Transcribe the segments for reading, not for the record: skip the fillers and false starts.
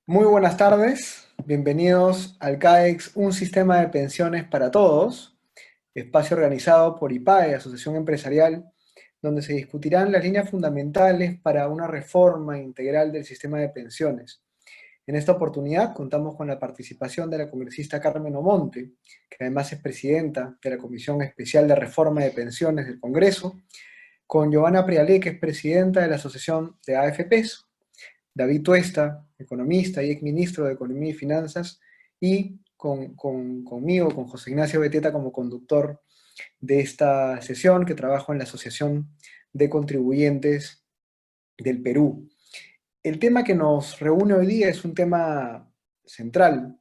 Muy buenas tardes, bienvenidos al CAEX, un sistema de pensiones para todos, espacio organizado por IPAE, Asociación Empresarial, donde se discutirán las líneas fundamentales para una reforma integral del sistema de pensiones. En esta oportunidad contamos con la participación de la congresista Carmen Omonte, que además es presidenta de la Comisión Especial de Reforma de Pensiones del Congreso, con Giovanna Prialé, que es presidenta de la Asociación de AFPs, David Tuesta, economista y exministro de Economía y Finanzas, y conmigo, con José Ignacio Beteta como conductor de esta sesión, que trabajo en la Asociación de Contribuyentes del Perú. El tema que nos reúne hoy día es un tema central.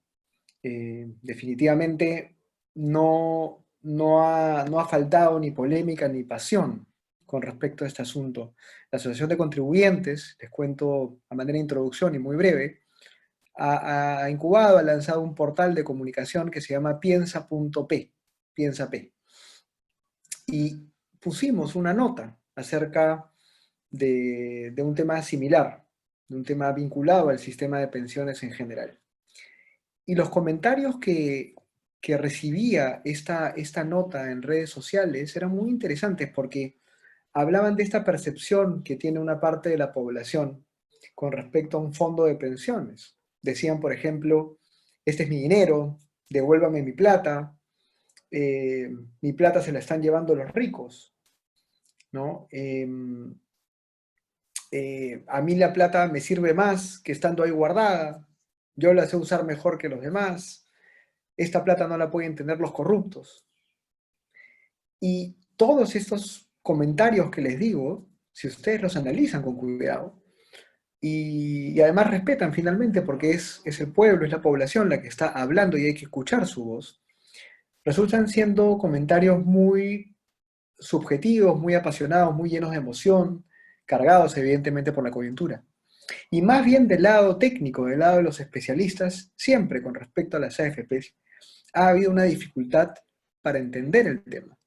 Definitivamente no ha faltado ni polémica ni pasión con respecto a este asunto. La Asociación de Contribuyentes, les cuento a manera de introducción y muy breve, ha incubado, ha lanzado un portal de comunicación que se llama piensa.p, piensa.p. Y pusimos una nota acerca de un tema similar, de un tema vinculado al sistema de pensiones en general. Y los comentarios que recibía esta nota en redes sociales eran muy interesantes porque hablaban de esta percepción que tiene una parte de la población con respecto a un fondo de pensiones. Decían, por ejemplo, este es mi dinero, devuélvame mi plata se la están llevando los ricos, ¿no? A mí la plata me sirve más que estando ahí guardada, yo la sé usar mejor que los demás, esta plata no la pueden tener los corruptos. Y todos estos comentarios que les digo, si ustedes los analizan con cuidado, y además respetan finalmente, porque es el pueblo, es la población la que está hablando y hay que escuchar su voz, resultan siendo comentarios muy subjetivos, muy apasionados, muy llenos de emoción, cargados evidentemente por la coyuntura. Y más bien del lado técnico, del lado de los especialistas, siempre con respecto a las AFPs, ha habido una dificultad para entender el tema.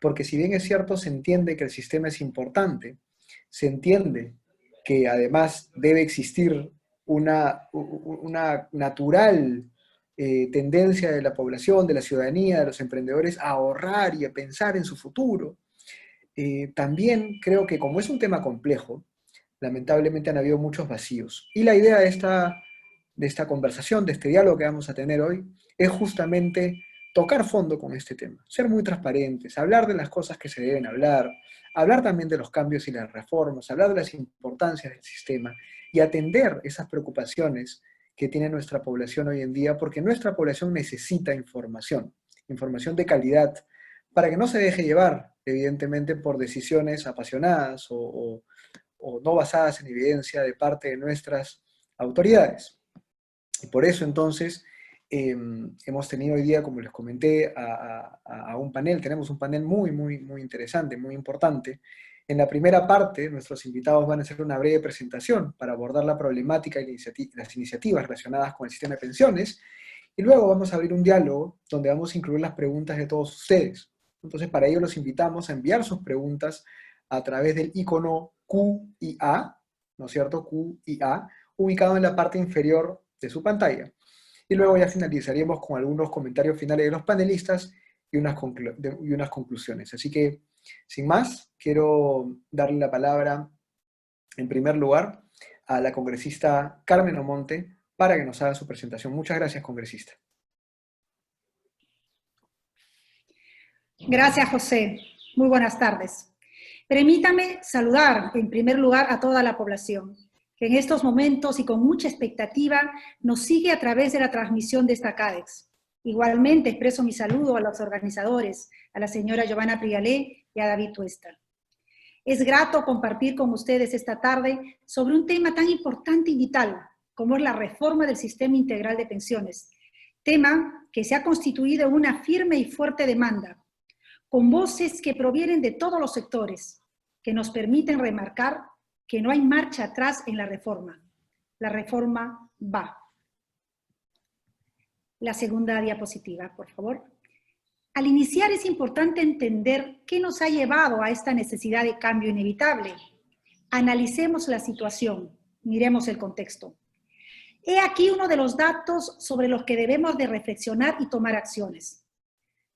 Porque si bien es cierto, se entiende que el sistema es importante, se entiende que además debe existir una natural tendencia de la población, de la ciudadanía, de los emprendedores a ahorrar y a pensar en su futuro. También creo que como es un tema complejo, lamentablemente han habido muchos vacíos. Y la idea de esta conversación, de este diálogo que vamos a tener hoy, es justamente tocar fondo con este tema, ser muy transparentes, hablar de las cosas que se deben hablar también de los cambios y las reformas, hablar de las importancias del sistema y atender esas preocupaciones que tiene nuestra población hoy en día, porque nuestra población necesita información, información de calidad, para que no se deje llevar, evidentemente, por decisiones apasionadas o no basadas en evidencia de parte de nuestras autoridades. Y por eso entonces hemos tenido hoy día, como les comenté, a un panel, tenemos un panel muy interesante, muy importante. En la primera parte, nuestros invitados van a hacer una breve presentación para abordar la problemática y las iniciativas relacionadas con el sistema de pensiones, y luego vamos a abrir un diálogo donde vamos a incluir las preguntas de todos ustedes. Entonces, para ello los invitamos a enviar sus preguntas a través del icono Q y A, ¿no es cierto? Q y A, ubicado en la parte inferior de su pantalla. Y luego ya finalizaríamos con algunos comentarios finales de los panelistas y unas conclusiones. Así que, sin más, quiero darle la palabra, en primer lugar, a la congresista Carmen Omonte para que nos haga su presentación. Muchas gracias, congresista. Gracias, José. Muy buenas tardes. Permítame saludar, en primer lugar, a toda la población, que en estos momentos y con mucha expectativa nos sigue a través de la transmisión de esta CADEX. Igualmente expreso mi saludo a los organizadores, a la señora Giovanna Prialé y a David Tuesta. Es grato compartir con ustedes esta tarde sobre un tema tan importante y vital como es la reforma del sistema integral de pensiones, tema que se ha constituido en una firme y fuerte demanda, con voces que provienen de todos los sectores, que nos permiten remarcar que no hay marcha atrás en la reforma. La reforma va. La segunda diapositiva, por favor. Al iniciar es importante entender qué nos ha llevado a esta necesidad de cambio inevitable. Analicemos la situación, miremos el contexto. He aquí uno de los datos sobre los que debemos de reflexionar y tomar acciones.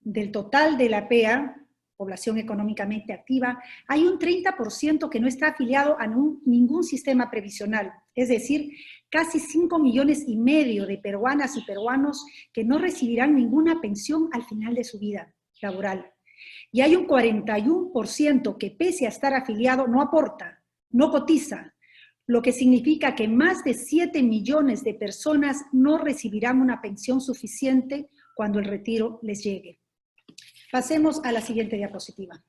Del total de la PEA, población económicamente activa, hay un 30% que no está afiliado a ningún sistema previsional, es decir, casi 5,5 millones de peruanas y peruanos que no recibirán ninguna pensión al final de su vida laboral. Y hay un 41% que pese a estar afiliado no aporta, no cotiza, lo que significa que más de 7 millones de personas no recibirán una pensión suficiente cuando el retiro les llegue. Pasemos a la siguiente diapositiva.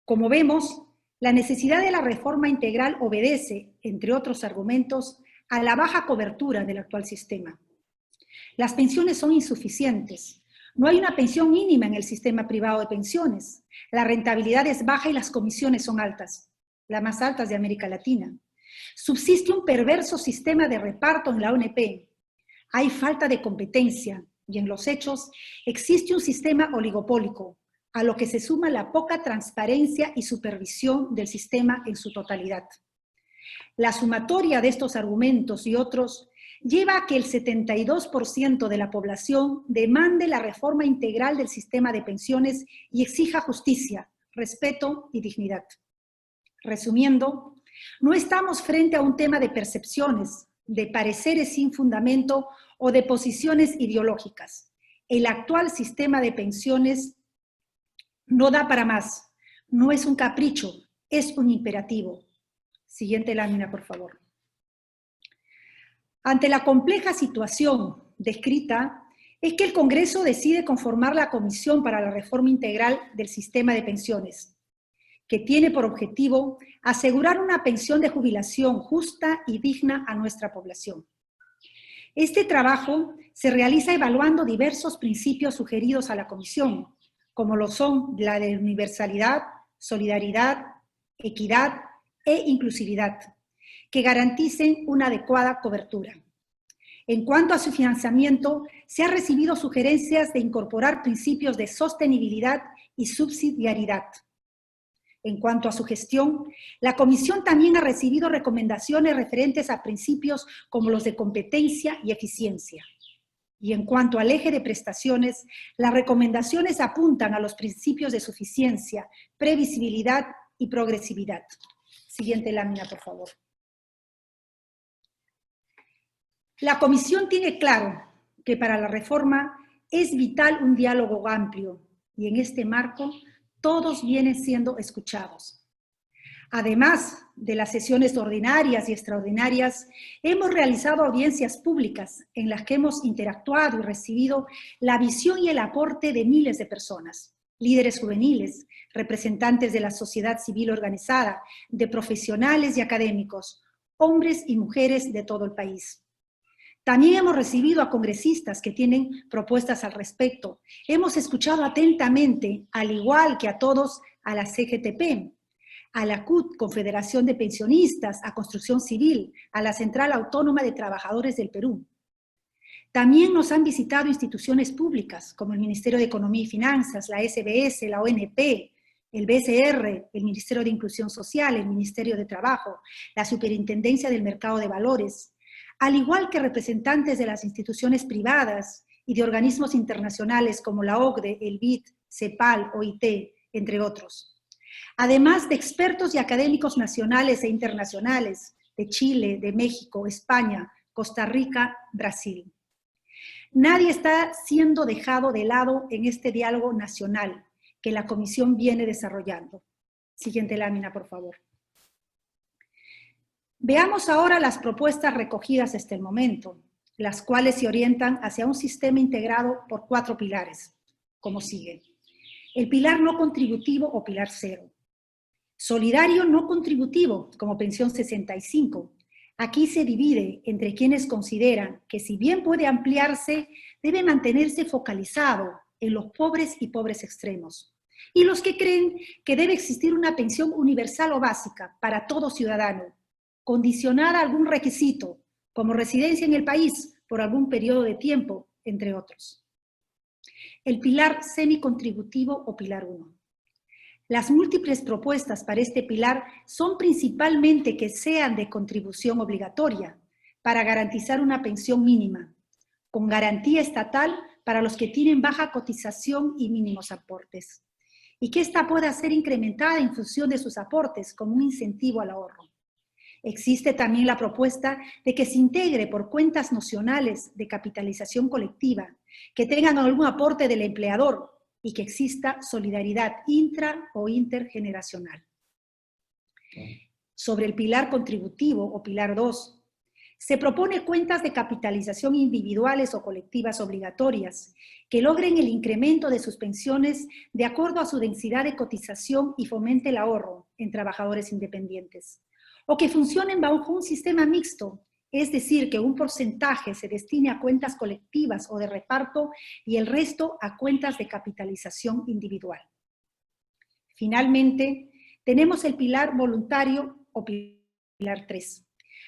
Como vemos, la necesidad de la reforma integral obedece, entre otros argumentos, a la baja cobertura del actual sistema. Las pensiones son insuficientes. No hay una pensión mínima en el sistema privado de pensiones. La rentabilidad es baja y las comisiones son altas, las más altas de América Latina. Subsiste un perverso sistema de reparto en la ONP. Hay falta de competencia y en los hechos existe un sistema oligopólico, a lo que se suma la poca transparencia y supervisión del sistema en su totalidad. La sumatoria de estos argumentos y otros lleva a que el 72% de la población demande la reforma integral del sistema de pensiones y exija justicia, respeto y dignidad. Resumiendo, no estamos frente a un tema de percepciones, de pareceres sin fundamento o de posiciones ideológicas. El actual sistema de pensiones no da para más, no es un capricho, es un imperativo. Siguiente lámina, por favor. Ante la compleja situación descrita, es que el Congreso decide conformar la Comisión para la Reforma Integral del Sistema de Pensiones, que tiene por objetivo asegurar una pensión de jubilación justa y digna a nuestra población. Este trabajo se realiza evaluando diversos principios sugeridos a la Comisión, como lo son la de universalidad, solidaridad, equidad e inclusividad, que garanticen una adecuada cobertura. En cuanto a su financiamiento, se han recibido sugerencias de incorporar principios de sostenibilidad y subsidiariedad. En cuanto a su gestión, la Comisión también ha recibido recomendaciones referentes a principios como los de competencia y eficiencia. Y en cuanto al eje de prestaciones, las recomendaciones apuntan a los principios de suficiencia, previsibilidad y progresividad. Siguiente lámina, por favor. La Comisión tiene claro que para la reforma es vital un diálogo amplio y en este marco todos vienen siendo escuchados. Además de las sesiones ordinarias y extraordinarias, hemos realizado audiencias públicas en las que hemos interactuado y recibido la visión y el aporte de miles de personas, líderes juveniles, representantes de la sociedad civil organizada, de profesionales y académicos, hombres y mujeres de todo el país. También hemos recibido a congresistas que tienen propuestas al respecto. Hemos escuchado atentamente, al igual que a todos, a la CGTP, a la CUT, Confederación de Pensionistas, a Construcción Civil, a la Central Autónoma de Trabajadores del Perú. También nos han visitado instituciones públicas, como el Ministerio de Economía y Finanzas, la SBS, la ONP, el BCR, el Ministerio de Inclusión Social, el Ministerio de Trabajo, la Superintendencia del Mercado de Valores, al igual que representantes de las instituciones privadas y de organismos internacionales como la OCDE, el BID, CEPAL, OIT, entre otros. Además de expertos y académicos nacionales e internacionales de Chile, de México, España, Costa Rica, Brasil. Nadie está siendo dejado de lado en este diálogo nacional que la Comisión viene desarrollando. Siguiente lámina, por favor. Veamos ahora las propuestas recogidas hasta el momento, las cuales se orientan hacia un sistema integrado por 4 pilares, como sigue. El pilar no contributivo o pilar 0. Solidario no contributivo, como pensión 65. Aquí se divide entre quienes consideran que si bien puede ampliarse, debe mantenerse focalizado en los pobres y pobres extremos. Y los que creen que debe existir una pensión universal o básica para todo ciudadano, condicionada a algún requisito, como residencia en el país por algún periodo de tiempo, entre otros. El pilar semicontributivo o pilar 1. Las múltiples propuestas para este pilar son principalmente que sean de contribución obligatoria, para garantizar una pensión mínima, con garantía estatal para los que tienen baja cotización y mínimos aportes, y que ésta pueda ser incrementada en función de sus aportes como un incentivo al ahorro. Existe también la propuesta de que se integre por cuentas nocionales de capitalización colectiva, que tengan algún aporte del empleador y que exista solidaridad intra o intergeneracional. Sobre el pilar contributivo o pilar 2, se propone cuentas de capitalización individuales o colectivas obligatorias que logren el incremento de sus pensiones de acuerdo a su densidad de cotización y fomente el ahorro en trabajadores independientes, o que funcionen bajo un sistema mixto, es decir, que un porcentaje se destine a cuentas colectivas o de reparto y el resto a cuentas de capitalización individual. Finalmente, tenemos el pilar voluntario o pilar 3,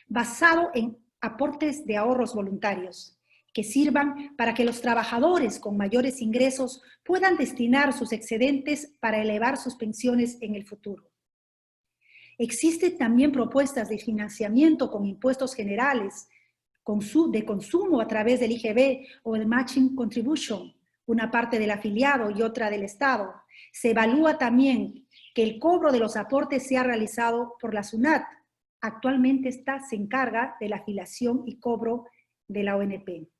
basado en aportes de ahorros voluntarios, que sirvan para que los trabajadores con mayores ingresos puedan destinar sus excedentes para elevar sus pensiones en el futuro. Existen también propuestas de financiamiento con impuestos generales, de consumo a través del IGB o el Matching Contribution, una parte del afiliado y otra del Estado. Se evalúa también que el cobro de los aportes sea realizado por la SUNAT. Actualmente esta se encarga de la afiliación y cobro de la ONP.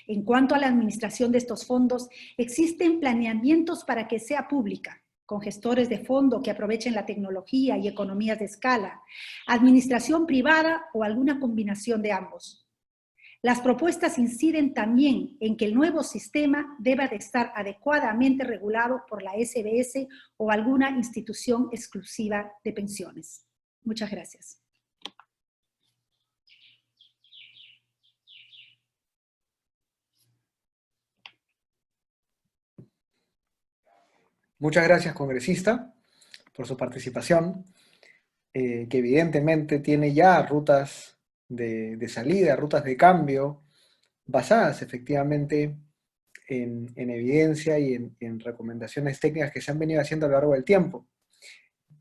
En cuanto a la administración de estos fondos, existen planeamientos para que sea pública, con gestores de fondo que aprovechen la tecnología y economías de escala, administración privada o alguna combinación de ambos. Las propuestas inciden también en que el nuevo sistema deba de estar adecuadamente regulado por la SBS o alguna institución exclusiva de pensiones. Muchas gracias. Muchas gracias, congresista, por su participación, que evidentemente tiene ya rutas de salida, rutas de cambio, basadas efectivamente en evidencia y en recomendaciones técnicas que se han venido haciendo a lo largo del tiempo.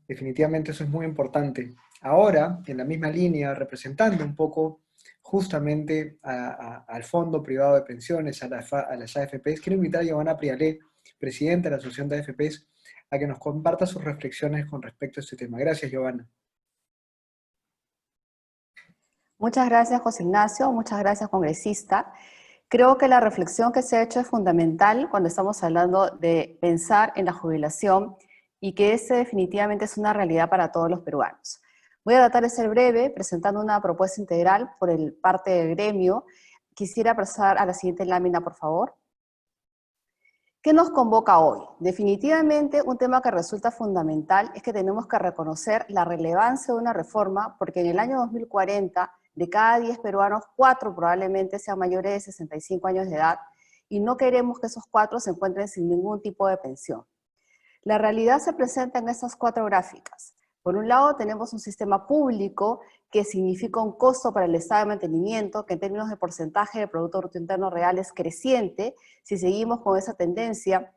Definitivamente eso es muy importante. Ahora, en la misma línea, representando un poco justamente al Fondo Privado de Pensiones, a las AFPs, quiero invitar a Giovanna Prialé, presidenta de la Asociación de AFPs, a que nos comparta sus reflexiones con respecto a este tema. Gracias, Giovanna. Muchas gracias, José Ignacio. Muchas gracias, congresista. Creo que la reflexión que se ha hecho es fundamental cuando estamos hablando de pensar en la jubilación y que ese definitivamente es una realidad para todos los peruanos. Voy a tratar de ser breve, presentando una propuesta integral por el parte del gremio. Quisiera pasar a la siguiente lámina, por favor. ¿Qué nos convoca hoy? Definitivamente un tema que resulta fundamental es que tenemos que reconocer la relevancia de una reforma, porque en el año 2040, de cada 10 peruanos, 4 probablemente sean mayores de 65 años de edad, y no queremos que esos 4 se encuentren sin ningún tipo de pensión. La realidad se presenta en estas 4 gráficas. Por un lado tenemos un sistema público que significa un costo para el Estado de mantenimiento, que en términos de porcentaje de Producto Bruto Interno Real es creciente, si seguimos con esa tendencia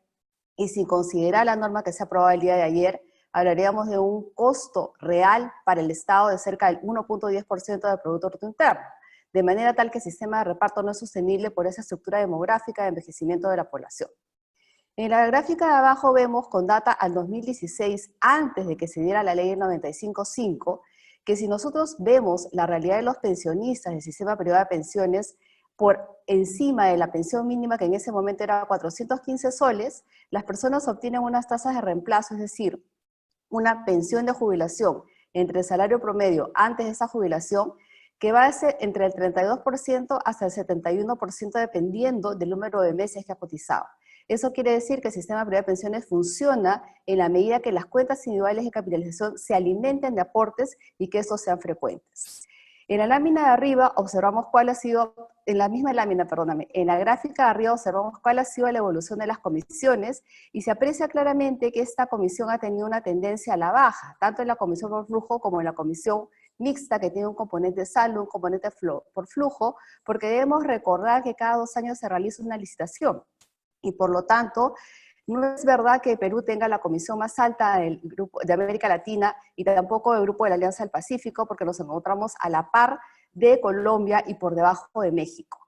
y sin considerar la norma que se aprobó el día de ayer, hablaríamos de un costo real para el Estado de cerca del 1.10% del Producto Bruto Interno, de manera tal que el sistema de reparto no es sostenible por esa estructura demográfica de envejecimiento de la población. En la gráfica de abajo vemos con data al 2016, antes de que se diera la ley 95.5, que si nosotros vemos la realidad de los pensionistas del sistema privado de pensiones, por encima de la pensión mínima, que en ese momento era 415 soles, las personas obtienen unas tasas de reemplazo, es decir, una pensión de jubilación entre el salario promedio antes de esa jubilación, que va a ser entre el 32% hasta el 71% dependiendo del número de meses que ha cotizado. Eso quiere decir que el sistema privado de pensiones funciona en la medida que las cuentas individuales de capitalización se alimenten de aportes y que estos sean frecuentes. En la lámina de arriba observamos cuál ha sido, en la misma lámina, perdóname, en la gráfica de arriba observamos cuál ha sido la evolución de las comisiones y se aprecia claramente que esta comisión ha tenido una tendencia a la baja, tanto en la comisión por flujo como en la comisión mixta, que tiene un componente saldo, un componente por flujo, porque debemos recordar que cada 2 años se realiza una licitación. Y por lo tanto, no es verdad que Perú tenga la comisión más alta del grupo de América Latina y tampoco el grupo de la Alianza del Pacífico, porque nos encontramos a la par de Colombia y por debajo de México.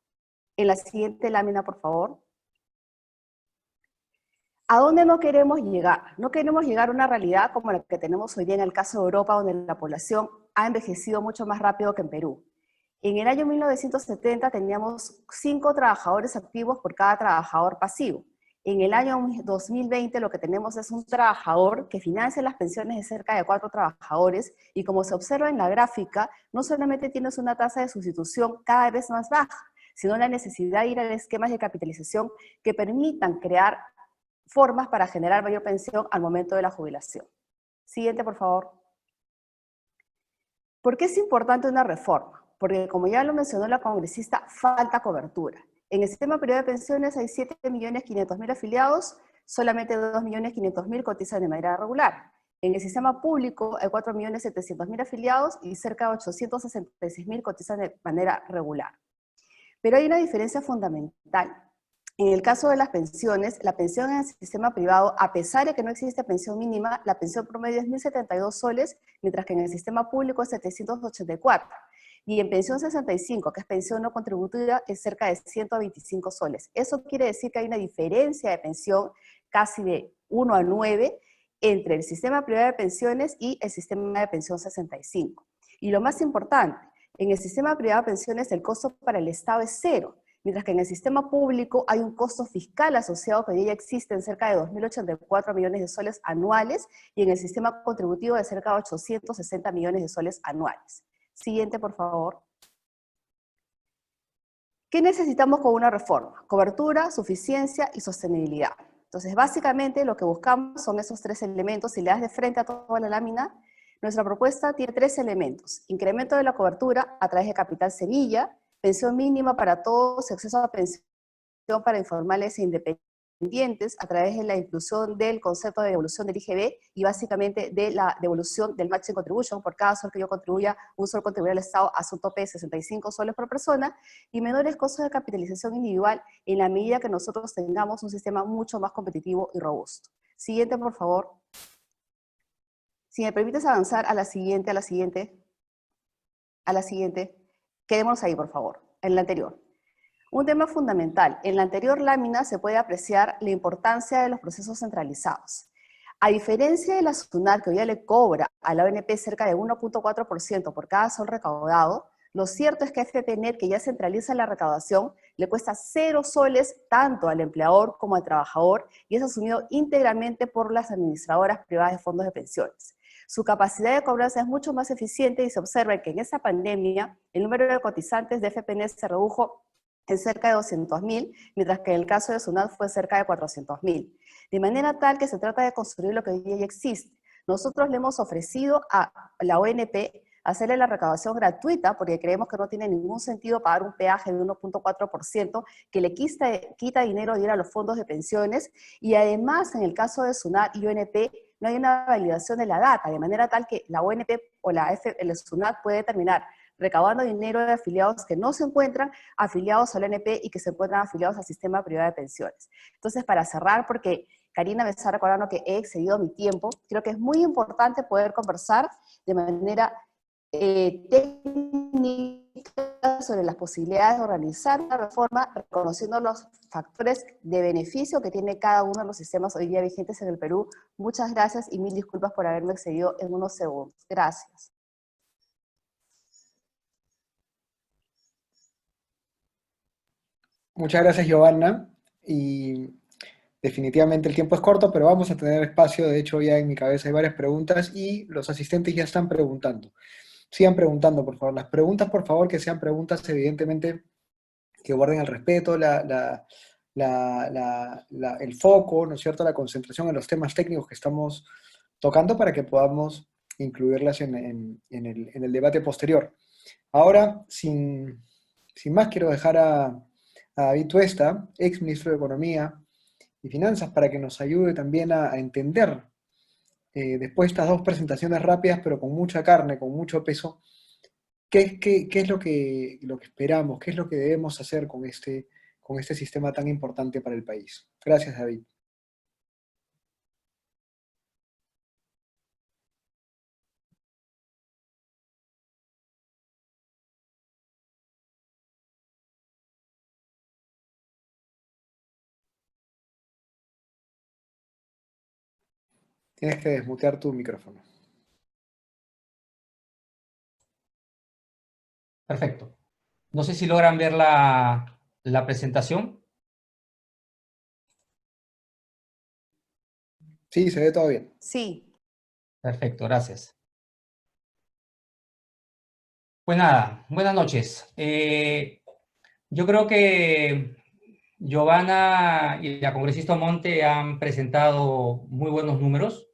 En la siguiente lámina, por favor. ¿A dónde no queremos llegar? No queremos llegar a una realidad como la que tenemos hoy día en el caso de Europa, donde la población ha envejecido mucho más rápido que en Perú. En el año 1970 teníamos 5 trabajadores activos por cada trabajador pasivo. En el año 2020 lo que tenemos es un trabajador que financia las pensiones de cerca de 4 trabajadores y como se observa en la gráfica, no solamente tienes una tasa de sustitución cada vez más baja, sino la necesidad de ir a esquemas de capitalización que permitan crear formas para generar mayor pensión al momento de la jubilación. Siguiente, por favor. ¿Por qué es importante una reforma? Porque, como ya lo mencionó la congresista, falta cobertura. En el sistema privado de pensiones hay 7.500.000 afiliados, solamente 2.500.000 cotizan de manera regular. En el sistema público hay 4.700.000 afiliados y cerca de 866.000 cotizan de manera regular. Pero hay una diferencia fundamental. En el caso de las pensiones, la pensión en el sistema privado, a pesar de que no existe pensión mínima, la pensión promedio es 1.072 soles, mientras que en el sistema público es 784. Y en pensión 65, que es pensión no contributiva, es cerca de 125 soles. Eso quiere decir que hay una diferencia de pensión casi de 1 a 9 entre el sistema privado de pensiones y el sistema de pensión 65. Y lo más importante, en el sistema privado de pensiones el costo para el Estado es cero, mientras que en el sistema público hay un costo fiscal asociado que ya existe en cerca de 2.084 millones de soles anuales y en el sistema contributivo de cerca de 860 millones de soles anuales. Siguiente, por favor. ¿Qué necesitamos con una reforma? Cobertura, suficiencia y sostenibilidad. Entonces, básicamente lo que buscamos son esos 3 elementos. Si le das de frente a toda la lámina, nuestra propuesta tiene 3 elementos. Incremento de la cobertura a través de capital semilla, pensión mínima para todos, acceso a pensión para informales e independientes a través de la inclusión del concepto de devolución del IGB y básicamente de la devolución del matching contribution. Por cada sol que yo contribuya, un sol contribuye al Estado a su tope de 65 soles por persona y menores costos de capitalización individual en la medida que nosotros tengamos un sistema mucho más competitivo y robusto. Siguiente, por favor. Si me permites avanzar a la siguiente. Quedémonos ahí, por favor, en la anterior. Un tema fundamental. En la anterior lámina se puede apreciar la importancia de los procesos centralizados. A diferencia de la SUNAT, que hoy ya le cobra a la ONP cerca de 1.4% por cada sol recaudado, lo cierto es que a FPNet, que ya centraliza la recaudación, le cuesta 0 soles tanto al empleador como al trabajador y es asumido íntegramente por las administradoras privadas de fondos de pensiones. Su capacidad de cobranza es mucho más eficiente y se observa que en esta pandemia el número de cotizantes de FPNet se redujo en cerca de 200.000, mientras que en el caso de SUNAT fue cerca de 400.000. De manera tal que se trata de construir lo que hoy día ya existe. Nosotros le hemos ofrecido a la ONP hacerle la recaudación gratuita, porque creemos que no tiene ningún sentido pagar un peaje de 1.4% que le quita dinero a ir a los fondos de pensiones, y además en el caso de SUNAT y ONP no hay una validación de la data, de manera tal que la ONP o el SUNAT puede terminar recaudando dinero de afiliados que no se encuentran afiliados al ONP y que se encuentran afiliados al sistema privado de pensiones. Entonces, para cerrar, porque Karina me está recordando que he excedido mi tiempo, creo que es muy importante poder conversar de manera técnica sobre las posibilidades de organizar la reforma, reconociendo los factores de beneficio que tiene cada uno de los sistemas hoy día vigentes en el Perú. Muchas gracias y mil disculpas por haberme excedido en unos segundos. Gracias. Muchas gracias, Giovanna. Y definitivamente el tiempo es corto, pero vamos a tener espacio. De hecho, ya en mi cabeza hay varias preguntas y los asistentes ya están preguntando. Sigan preguntando, por favor. Las preguntas, por favor, que sean preguntas, evidentemente, que guarden el respeto, el foco, ¿no es cierto?, la concentración en los temas técnicos que estamos tocando para que podamos incluirlas en el debate posterior. Ahora, sin más, quiero dejar a David Tuesta, ex ministro de Economía y Finanzas, para que nos ayude también a entender, después de estas 2 presentaciones rápidas, pero con mucha carne, con mucho peso, qué es lo que esperamos, qué es lo que debemos hacer con este sistema tan importante para el país. Gracias, David. Tienes que desmutear tu micrófono. Perfecto. No sé si logran ver la presentación. Sí, se ve todo bien. Sí. Perfecto, gracias. Pues nada, buenas noches. Yo creo que Giovanna y la congresista Monte han presentado muy buenos números.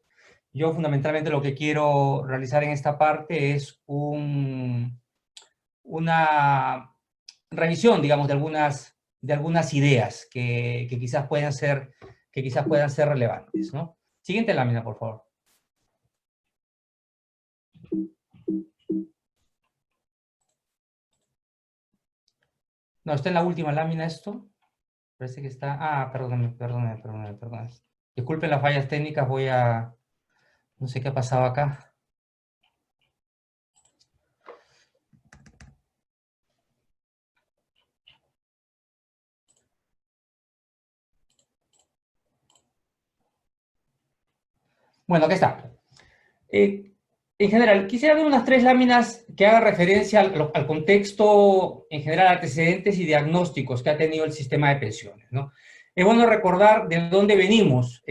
Yo fundamentalmente lo que quiero realizar en esta parte es una revisión, digamos, de algunas ideas que quizás puedan ser relevantes, ¿no? Siguiente lámina, por favor. No, está en la última lámina esto. Parece que está... Ah, perdónenme. Disculpen las fallas técnicas, no sé qué ha pasado acá. Bueno, aquí está. En general, quisiera ver unas 3 láminas que hagan referencia al contexto, en general, antecedentes y diagnósticos que ha tenido el sistema de pensiones, ¿no? Es bueno recordar de dónde venimos,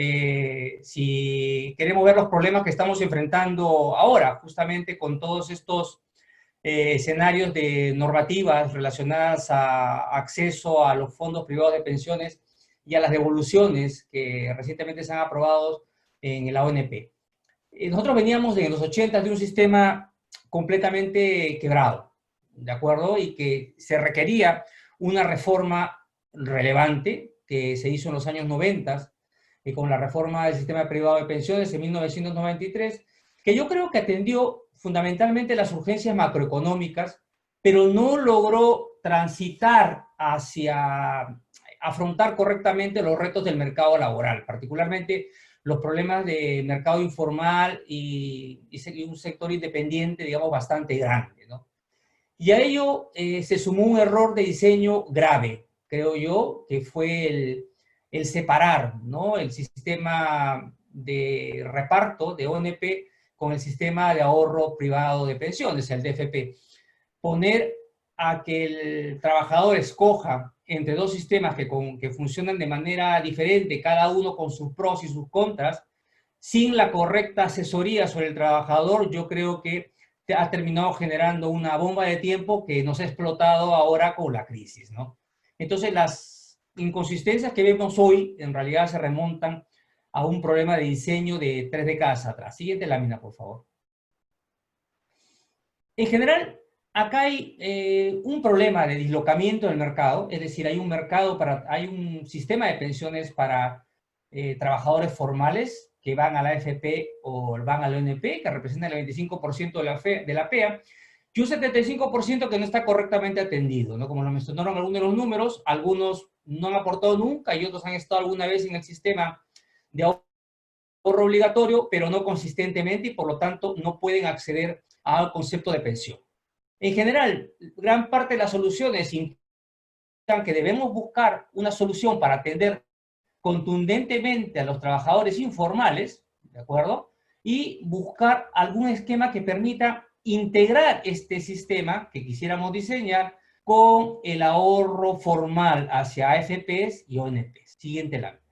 si queremos ver los problemas que estamos enfrentando ahora, justamente con todos estos escenarios de normativas relacionadas a acceso a los fondos privados de pensiones y a las devoluciones que recientemente se han aprobado en la ONP. Nosotros veníamos en los 80 de un sistema completamente quebrado, ¿de acuerdo? Y que se requería una reforma relevante que se hizo en los años 90, con la reforma del sistema privado de pensiones en 1993, que yo creo que atendió fundamentalmente las urgencias macroeconómicas, pero no logró transitar hacia afrontar correctamente los retos del mercado laboral, particularmente los problemas de mercado informal y un sector independiente, digamos, bastante grande, ¿no? Y a ello se sumó un error de diseño grave, creo yo, que fue el separar, ¿no?, el sistema de reparto de ONP con el sistema de ahorro privado de pensiones, el DFP. Poner a que el trabajador escoja entre 2 sistemas que funcionan de manera diferente, cada uno con sus pros y sus contras, sin la correcta asesoría sobre el trabajador, yo creo que ha terminado generando una bomba de tiempo que nos ha explotado ahora con la crisis, ¿no? Entonces, las inconsistencias que vemos hoy en realidad se remontan a un problema de diseño de 3 décadas atrás. Siguiente lámina, por favor. En general, acá hay un problema de dislocamiento del mercado, es decir, hay un sistema de pensiones para trabajadores formales que van a la AFP o van a la ONP, que representan el 25% de la PEA, y un 75% que no está correctamente atendido, ¿no? Como lo mencionaron algunos de los números, algunos no han aportado nunca y otros han estado alguna vez en el sistema de ahorro obligatorio, pero no consistentemente y por lo tanto no pueden acceder al concepto de pensión. En general, gran parte de las soluciones indican que debemos buscar una solución para atender contundentemente a los trabajadores informales, ¿de acuerdo? Y buscar algún esquema que permita integrar este sistema que quisiéramos diseñar con el ahorro formal hacia AFPs y ONPs. Siguiente lámina.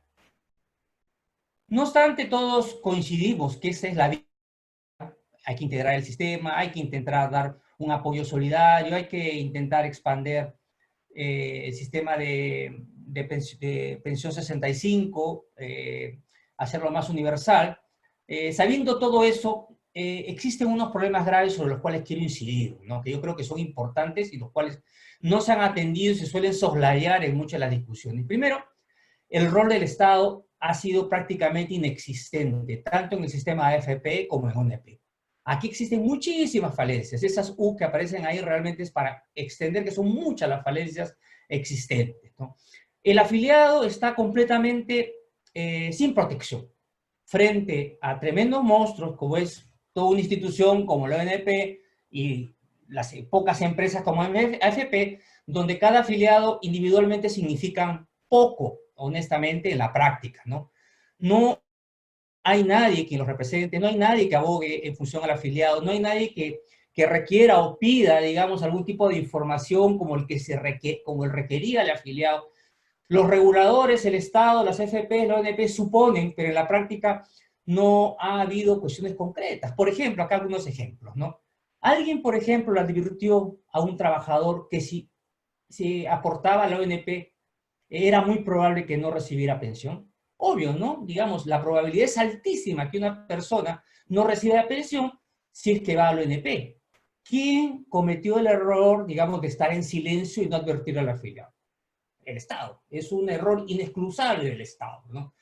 No obstante, todos coincidimos que esa es la vía. Hay que integrar el sistema, hay que intentar dar un apoyo solidario, hay que intentar expandir el sistema de pensión 65, hacerlo más universal. Sabiendo todo eso, existen unos problemas graves sobre los cuales quiero incidir, ¿no?, que yo creo que son importantes y los cuales no se han atendido y se suelen soslayar en muchas de las discusiones. Primero, el rol del Estado ha sido prácticamente inexistente, tanto en el sistema AFP como en ONP. Aquí existen muchísimas falencias. Esas U que aparecen ahí realmente es para extender que son muchas las falencias existentes, ¿no? El afiliado está completamente sin protección frente a tremendos monstruos como es toda una institución como la ONP y las pocas empresas como AFP, donde cada afiliado individualmente significan poco, honestamente, en la práctica, ¿no? No hay nadie que los represente, no hay nadie que abogue en función al afiliado, no hay nadie que requiera o pida, digamos, algún tipo de información como como el requería el afiliado. Los reguladores, el Estado, las FP, la ONP suponen, pero en la práctica no ha habido cuestiones concretas. Por ejemplo, acá algunos ejemplos, ¿no? Alguien, por ejemplo, le advirtió a un trabajador que si aportaba a la ONP, era muy probable que no recibiera pensión. Obvio, ¿no? Digamos, la probabilidad es altísima que una persona no reciba pensión si es que va a la ONP. ¿Quién cometió el error, digamos, de estar en silencio y no advertir al afiliado? El Estado. Es un error inexcusable del Estado, ¿no?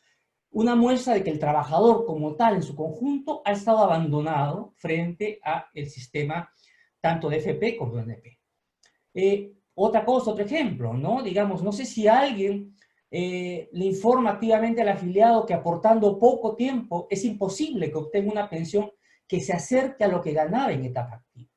Una muestra de que el trabajador como tal en su conjunto ha estado abandonado frente al sistema tanto de FP como de ONP. Otra cosa, otro ejemplo, ¿no? Digamos, no sé si alguien le informa activamente al afiliado que aportando poco tiempo es imposible que obtenga una pensión que se acerque a lo que ganaba en etapa activa.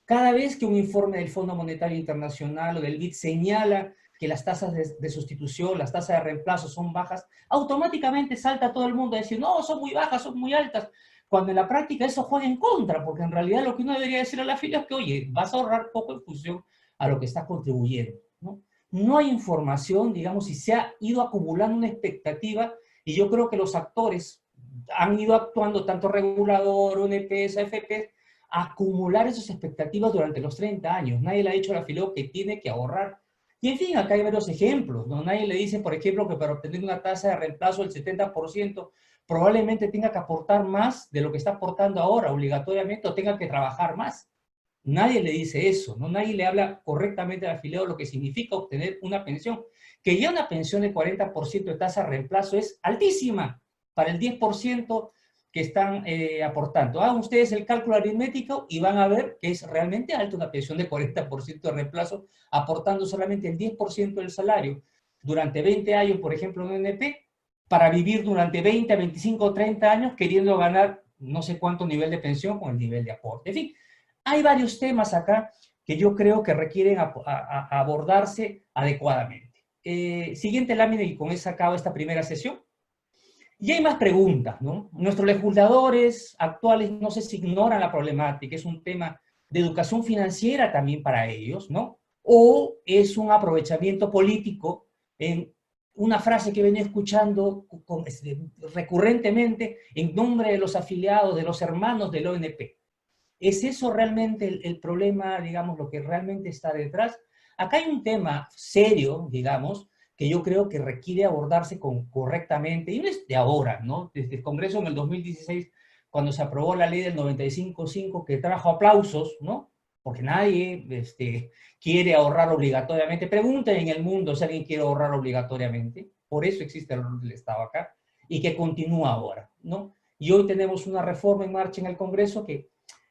Cada vez que un informe del Fondo Monetario Internacional o del BID señala que las tasas de sustitución, las tasas de reemplazo son bajas, automáticamente salta todo el mundo a decir, no, son muy bajas, son muy altas, cuando en la práctica eso juega en contra, porque en realidad lo que uno debería decir a la afiliado es que, oye, vas a ahorrar poco en función a lo que estás contribuyendo, ¿no? No hay información, digamos, y se ha ido acumulando una expectativa, y yo creo que los actores han ido actuando, tanto regulador, UNPs, AFP, a acumular esas expectativas durante los 30 años. Nadie le ha dicho al afiliado que tiene que ahorrar. Y en fin, acá hay varios ejemplos, ¿no? Nadie le dice, por ejemplo, que para obtener una tasa de reemplazo del 70%, probablemente tenga que aportar más de lo que está aportando ahora, obligatoriamente, o tenga que trabajar más. Nadie le dice eso, ¿no? Nadie le habla correctamente al afiliado lo que significa obtener una pensión. Que ya una pensión de 40% de tasa de reemplazo es altísima para el 10% que están aportando. Hagan ustedes el cálculo aritmético y van a ver que es realmente alta una pensión de 40% de reemplazo, aportando solamente el 10% del salario durante 20 años, por ejemplo, en NP, para vivir durante 20, 25 o 30 años queriendo ganar no sé cuánto nivel de pensión con el nivel de aporte. En fin, hay varios temas acá que yo creo que requieren abordarse adecuadamente. Siguiente lámina y con esa acabo esta primera sesión. Y hay más preguntas, ¿no? Nuestros legisladores actuales no sé si ignoran la problemática, es un tema de educación financiera también para ellos, ¿no? O es un aprovechamiento político en una frase que venía escuchando recurrentemente en nombre de los afiliados, de los hermanos del ONP. ¿Es eso realmente el problema, digamos, lo que realmente está detrás? Acá hay un tema serio, digamos, que yo creo que requiere abordarse correctamente, y no es de ahora, ¿no? Desde el Congreso en el 2016, cuando se aprobó la ley del 95.5, que trajo aplausos, ¿no? Porque nadie quiere ahorrar obligatoriamente. Pregunten en el mundo si alguien quiere ahorrar obligatoriamente. Por eso existe el rol del Estado acá, y que continúa ahora, ¿no? Y hoy tenemos una reforma en marcha en el Congreso que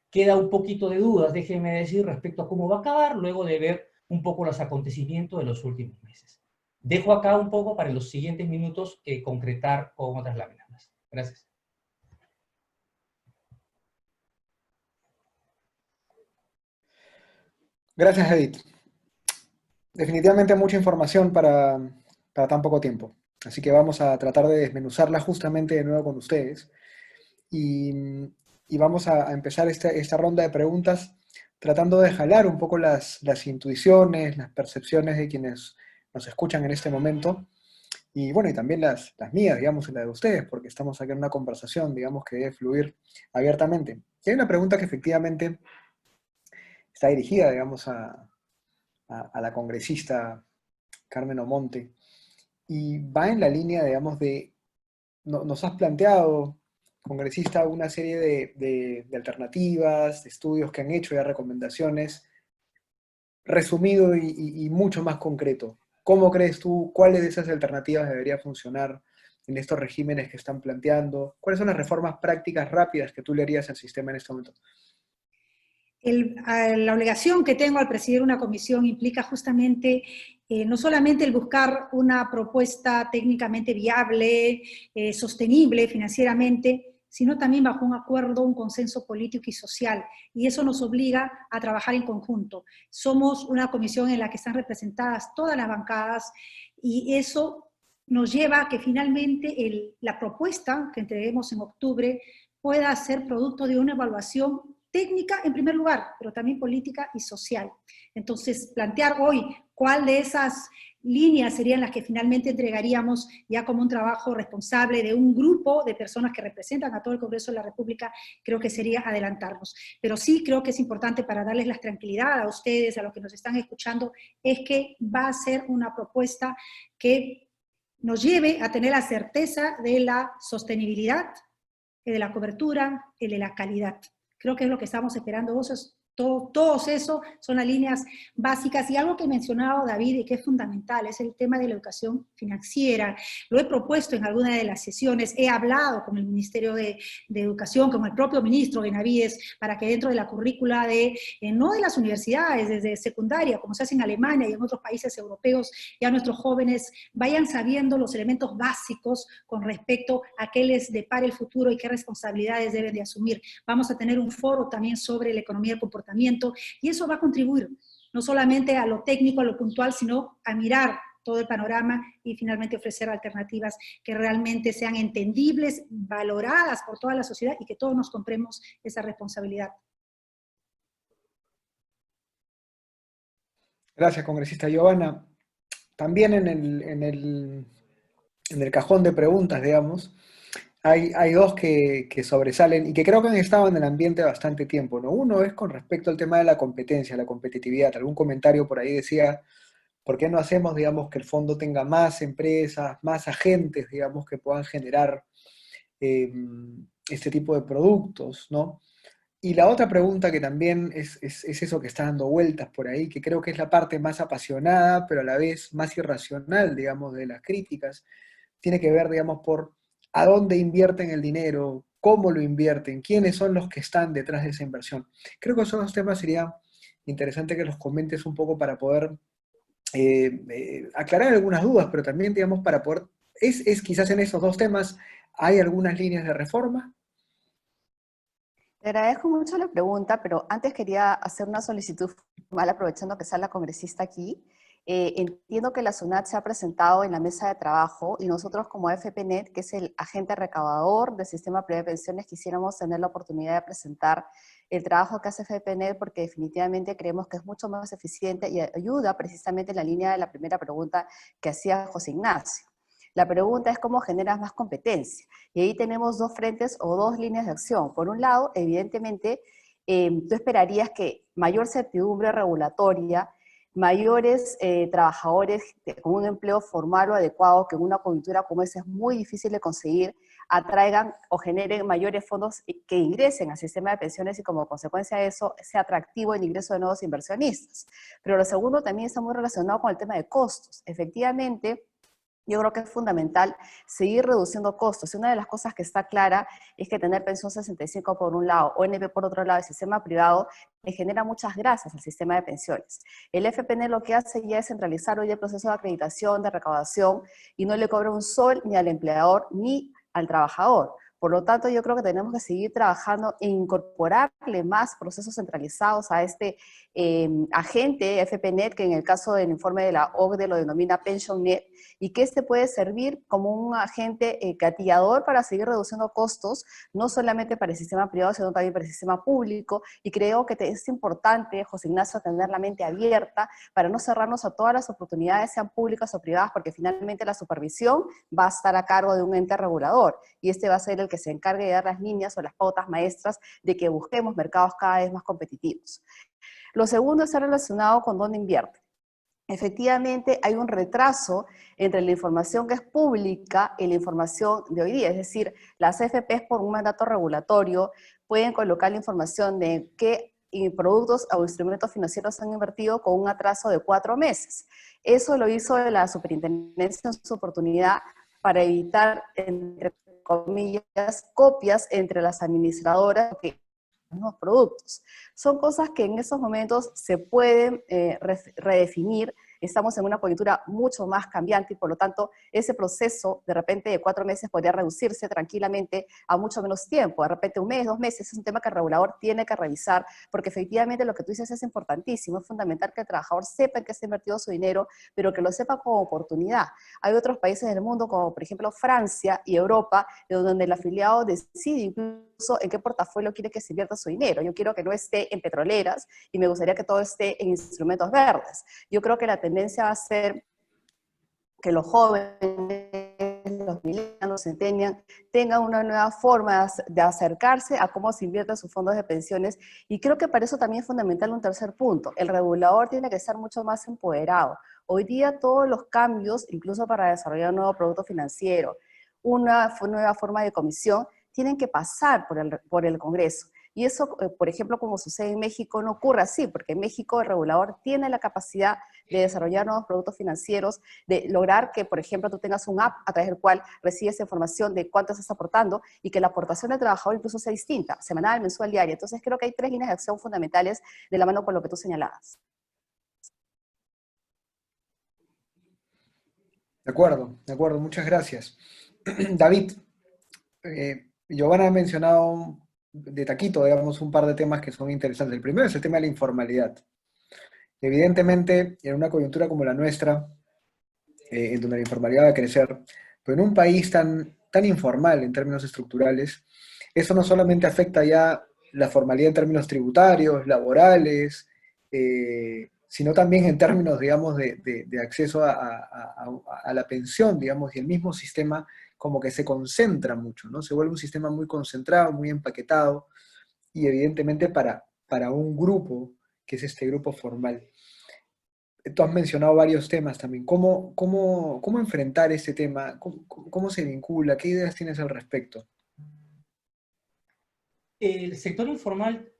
queda un poquito de dudas, déjenme decir, respecto a cómo va a acabar, luego de ver un poco los acontecimientos de los últimos meses. Dejo acá un poco para en los siguientes minutos concretar con otras láminas más. Gracias. Gracias, Edith. Definitivamente mucha información para tan poco tiempo. Así que vamos a tratar de desmenuzarla justamente de nuevo con ustedes. Y vamos a empezar esta ronda de preguntas tratando de jalar un poco las intuiciones, las percepciones de quienes nos escuchan en este momento. Y bueno, y también las mías, digamos, y las de ustedes, porque estamos aquí en una conversación, digamos, que debe fluir abiertamente. Y hay una pregunta que efectivamente está dirigida, digamos, a la congresista Carmen Omonte, y va en la línea, digamos, de, nos has planteado, congresista, una serie de alternativas, de estudios que han hecho ya recomendaciones, resumido y mucho más concreto. ¿Cómo crees tú, cuáles de esas alternativas debería funcionar en estos regímenes que están planteando? ¿Cuáles son las reformas prácticas rápidas que tú le harías al sistema en este momento? La obligación que tengo al presidir una comisión implica justamente no solamente el buscar una propuesta técnicamente viable, sostenible financieramente, sino también bajo un acuerdo, un consenso político y social. Y eso nos obliga a trabajar en conjunto. Somos una comisión en la que están representadas todas las bancadas y eso nos lleva a que finalmente la propuesta que entreguemos en octubre pueda ser producto de una evaluación técnica en primer lugar, pero también política y social. Entonces, plantear hoy cuál de esas líneas serían las que finalmente entregaríamos ya como un trabajo responsable de un grupo de personas que representan a todo el Congreso de la República, creo que sería adelantarnos. Pero sí creo que es importante, para darles la tranquilidad a ustedes, a los que nos están escuchando, es que va a ser una propuesta que nos lleve a tener la certeza de la sostenibilidad, de la cobertura, de la calidad. Creo que es lo que estamos esperando. Todos eso son las líneas básicas. Y algo que mencionaba David y que es fundamental es el tema de la educación financiera. Lo he propuesto en alguna de las sesiones, he hablado con el Ministerio de Educación, con el propio ministro Benavides, para que dentro de la currícula no de las universidades, desde secundaria, como se hace en Alemania y en otros países europeos, ya nuestros jóvenes vayan sabiendo los elementos básicos con respecto a qué les depara el futuro y qué responsabilidades deben de asumir. Vamos a tener un foro también sobre la economía del comportamiento, y eso va a contribuir no solamente a lo técnico, a lo puntual, sino a mirar todo el panorama y finalmente ofrecer alternativas que realmente sean entendibles, valoradas por toda la sociedad y que todos nos compremos esa responsabilidad. Gracias, congresista Giovanna. También en el cajón de preguntas, digamos, hay dos que sobresalen y que creo que han estado en el ambiente bastante tiempo, ¿no? Uno es con respecto al tema de la competencia, la competitividad. Algún comentario por ahí decía, ¿por qué no hacemos, digamos, que el fondo tenga más empresas, más agentes, digamos, que puedan generar este tipo de productos, ¿no? Y la otra pregunta que también es eso que está dando vueltas por ahí, que creo que es la parte más apasionada, pero a la vez más irracional, digamos, de las críticas, tiene que ver, digamos, por a dónde invierten el dinero, cómo lo invierten, quiénes son los que están detrás de esa inversión. Creo que esos dos temas sería interesante que los comentes un poco para poder aclarar algunas dudas, pero también, digamos, para poder, quizás en esos dos temas hay algunas líneas de reforma. Te agradezco mucho la pregunta, pero antes quería hacer una solicitud formal, aprovechando que está la congresista aquí. Entiendo que la SUNAT se ha presentado en la mesa de trabajo y nosotros como AFPNet, que es el agente recaudador del sistema privado de pensiones, quisiéramos tener la oportunidad de presentar el trabajo que hace AFPNet porque definitivamente creemos que es mucho más eficiente y ayuda precisamente en la línea de la primera pregunta que hacía José Ignacio. La pregunta es cómo generas más competencia. Y ahí tenemos dos frentes o dos líneas de acción. Por un lado, evidentemente, tú esperarías que mayor certidumbre regulatoria, mayores trabajadores con un empleo formal o adecuado, que en una coyuntura como esa es muy difícil de conseguir, atraigan o generen mayores fondos que ingresen al sistema de pensiones y como consecuencia de eso sea atractivo el ingreso de nuevos inversionistas. Pero lo segundo también está muy relacionado con el tema de costos. Efectivamente, yo creo que es fundamental seguir reduciendo costos. Y una de las cosas que está clara es que tener pensión 65 por un lado, ONP por otro lado, el sistema privado, le genera muchas grasas al sistema de pensiones. El FPN lo que hace ya es centralizar hoy el proceso de acreditación, de recaudación, y no le cobra un sol ni al empleador ni al trabajador. Por lo tanto, yo creo que tenemos que seguir trabajando en incorporarle más procesos centralizados a este agente FPNet, que en el caso del informe de la OCDE lo denomina PensionNet, y que este puede servir como un agente gatillador para seguir reduciendo costos, no solamente para el sistema privado, sino también para el sistema público, y creo que es importante, José Ignacio, tener la mente abierta para no cerrarnos a todas las oportunidades, sean públicas o privadas, porque finalmente la supervisión va a estar a cargo de un ente regulador, y este va a ser el que se encargue de dar las líneas o las pautas maestras de que busquemos mercados cada vez más competitivos. Lo segundo está relacionado con dónde invierte. Efectivamente, hay un retraso entre la información que es pública y la información de hoy día. Es decir, las AFPs por un mandato regulatorio pueden colocar la información de qué productos o instrumentos financieros han invertido con un atraso de 4 meses. Eso lo hizo la superintendencia en su oportunidad para evitar, entre comillas, copias entre las administradoras de los productos. Son cosas que en esos momentos se pueden redefinir estamos en una coyuntura mucho más cambiante y por lo tanto ese proceso de repente de 4 meses podría reducirse tranquilamente a mucho menos tiempo, de repente 1 mes, 2 meses, es un tema que el regulador tiene que revisar, porque efectivamente lo que tú dices es importantísimo, es fundamental que el trabajador sepa en qué se ha invertido su dinero, pero que lo sepa como oportunidad. Hay otros países del mundo, como por ejemplo Francia y Europa, donde el afiliado decide incluso en qué portafolio quiere que se invierta su dinero. Yo quiero que no esté en petroleras y me gustaría que todo esté en instrumentos verdes. Yo creo que la tendencia va a ser que los jóvenes, los millennials, los centennials, tengan una nueva forma de acercarse a cómo se invierten sus fondos de pensiones. Y creo que para eso también es fundamental un tercer punto. El regulador tiene que estar mucho más empoderado. Hoy día todos los cambios, incluso para desarrollar un nuevo producto financiero, una nueva forma de comisión, tienen que pasar por el Congreso. Y eso, por ejemplo, como sucede en México, no ocurre así, porque en México el regulador tiene la capacidad de desarrollar nuevos productos financieros, de lograr que, por ejemplo, tú tengas un app a través del cual recibes información de cuánto estás aportando y que la aportación del trabajador incluso sea distinta, semanal, mensual, diaria. Entonces creo que hay 3 líneas de acción fundamentales de la mano con lo que tú señalabas. De acuerdo, muchas gracias. David, Giovanna ha mencionado de taquito, digamos, un par de temas que son interesantes. El primero es el tema de la informalidad. Evidentemente, en una coyuntura como la nuestra, en donde la informalidad va a crecer, pero en un país tan informal en términos estructurales, eso no solamente afecta ya la formalidad en términos tributarios, laborales, sino también en términos, digamos, de acceso a la pensión, digamos, y el mismo sistema como que se concentra mucho, ¿no? Se vuelve un sistema muy concentrado, muy empaquetado, y evidentemente para un grupo, que es este grupo formal. Tú has mencionado varios temas también. ¿Cómo enfrentar este tema? ¿Cómo se vincula? ¿Qué ideas tienes al respecto? El sector informal,